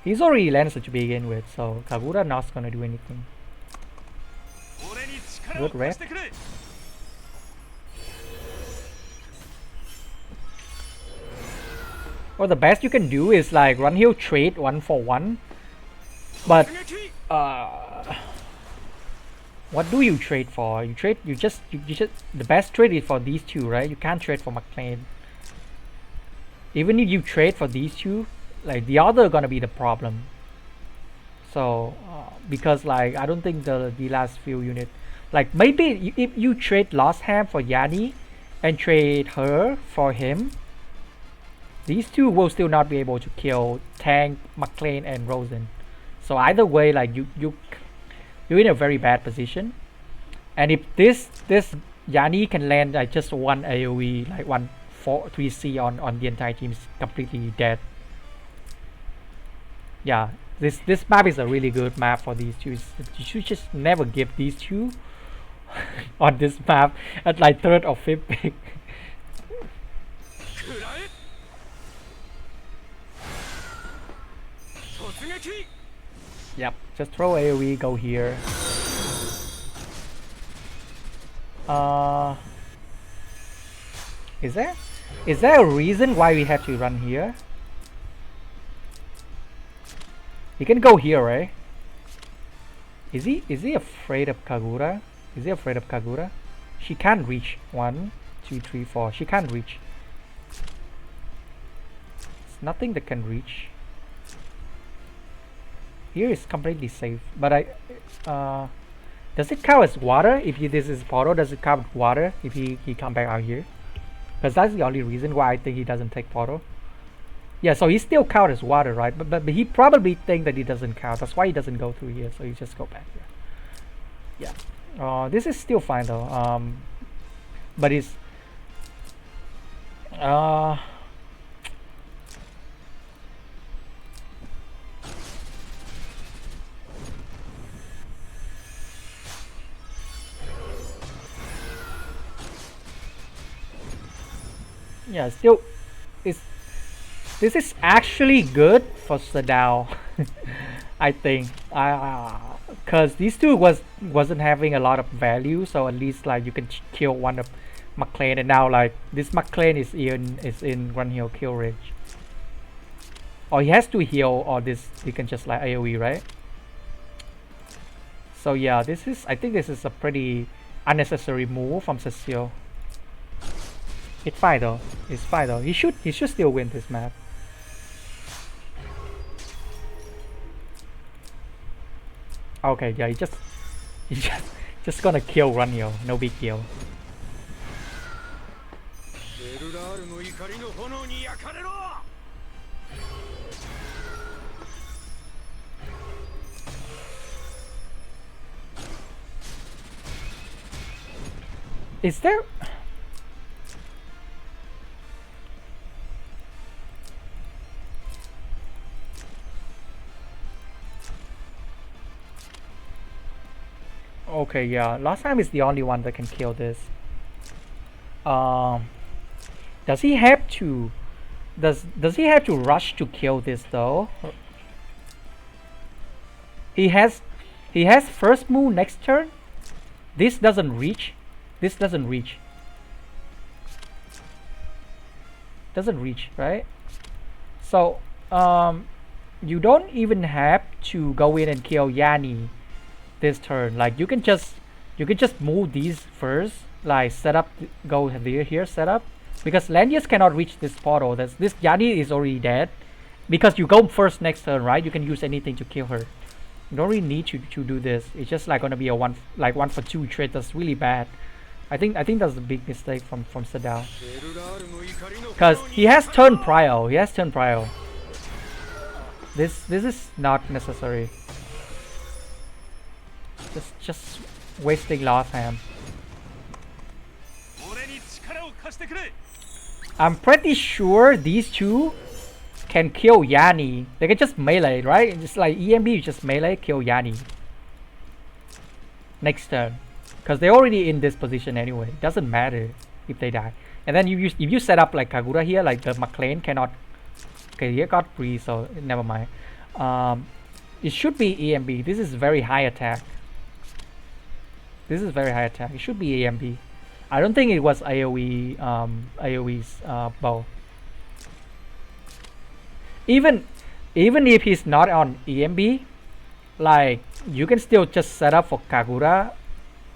He's already Lancer to begin with, so Kagura not gonna do anything. Good rep. Well, the best you can do is like run heal trade 1 for 1. But what do you trade for? You just the best trade is for these two, right? You can't trade for McLean. Even if you trade for these two, like the other gonna be the problem. So because like I don't think the last few unit, like maybe if you trade Lost Ham for Yanni and trade her for him, these two will still not be able to kill Tank, McLean and Rosen. So either way, like you're in a very bad position. And if this Yanni can land like just one AoE, like 1-4-3C on the entire team, is completely dead. Yeah, this map is a really good map for these two. You should just never give these two on this map at like 3rd or 5th pick. Yep, just throw AoE, go here. Is there a reason why we have to run here? He can go here, right? Is he afraid of Kagura? Is he afraid of Kagura? She can't reach. 1, 2, 3, 4. She can't reach. It's nothing that can reach. Here is completely safe. But does it count as water? If this is portal, does it count water if he come back out here? Because that's the only reason why I think he doesn't take portal. Yeah, so he still count as water, right? But he probably think that he doesn't count. That's why he doesn't go through here. So he just go back here. Yeah. This is still fine though. But it's yeah, still this is actually good for Sdao. I think because these two wasn't having a lot of value, so at least like you can kill one of McLean, and now like this McLean is in one heal kill range. Or he has to heal, or this he can just like AoE, right? So yeah, I think this is a pretty unnecessary move from Cecil. It's fine though. It's fine though. He should still win this map. Okay, yeah, he just gonna kill Runyo. No big deal. Is there? Okay, yeah. Last time is the only one that can kill this. Does he have to? Does he have to rush to kill this though? He has first move next turn. This doesn't reach. This doesn't reach. Doesn't reach, right? So you don't even have to go in and kill Yanni this turn. Like you can just move these first, like set up, go here, set up, because Landius cannot reach this portal. This Yanni is already dead, because you go first next turn, right? You can use anything to kill her. You don't really need to do this. It's just like gonna be a one for two trade. That's really bad. I think that's a big mistake from Sdao, because he has turn prio. He has turn prio. This is not necessary. Just wasting last hand. I'm pretty sure these two can kill Yanni. They can just melee, right? Just like EMB, you just melee, kill Yanni next turn, because they're already in this position anyway. It doesn't matter if they die. And then if you set up like Kagura here, like the McLean cannot. Okay, he got free, so never mind. It should be EMB. This is very high attack. This is very high attack. It should be EMB. I don't think it was AoE. AoE's bow. Even if he's not on EMB, like you can still just set up for Kagura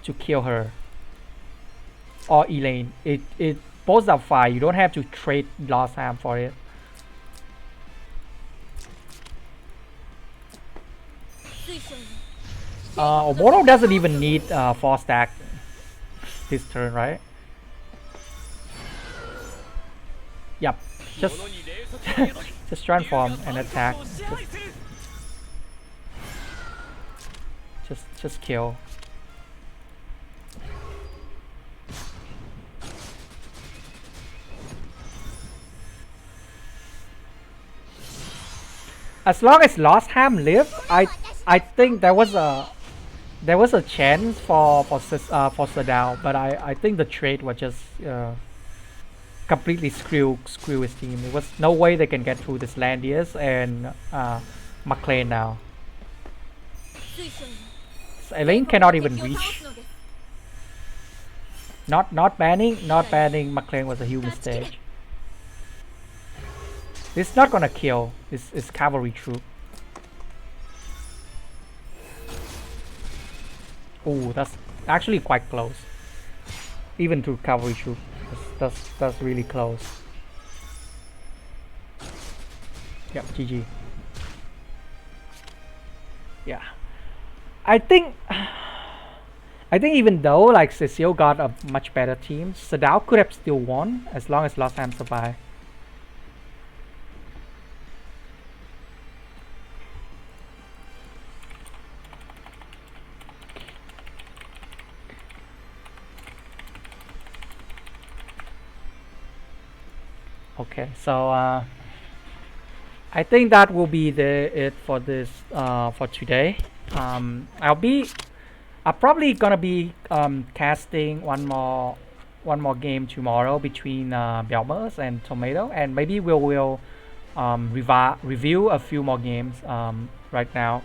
to kill her or Elaine. It both are fine. You don't have to trade last time for it. Oboro doesn't even need 4 stack this turn, right? Yep. Just transform and attack. Just kill. As long as Lost Ham lived, I think there was a chance for Sdao, but I think the trade was just screw his team. There was no way they can get through this Landius, and McLean now. Elaine cannot even reach. Not banning McLean was a huge mistake. It's not gonna kill. It's cavalry troop. Oh, that's actually quite close. Even to cavalry troop, that's really close. Yep, GG. Yeah, I think even though like Cecil got a much better team, Sdao could have still won as long as Lost Hand survived. Okay, so I think that will be it for this for today. I'm probably gonna be casting one more game tomorrow between Belmers and Tomato, and maybe we'll review a few more games right now.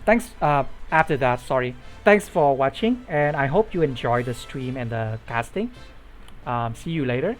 Thanks after that, sorry. Thanks for watching, and I hope you enjoyed the stream and the casting. See you later.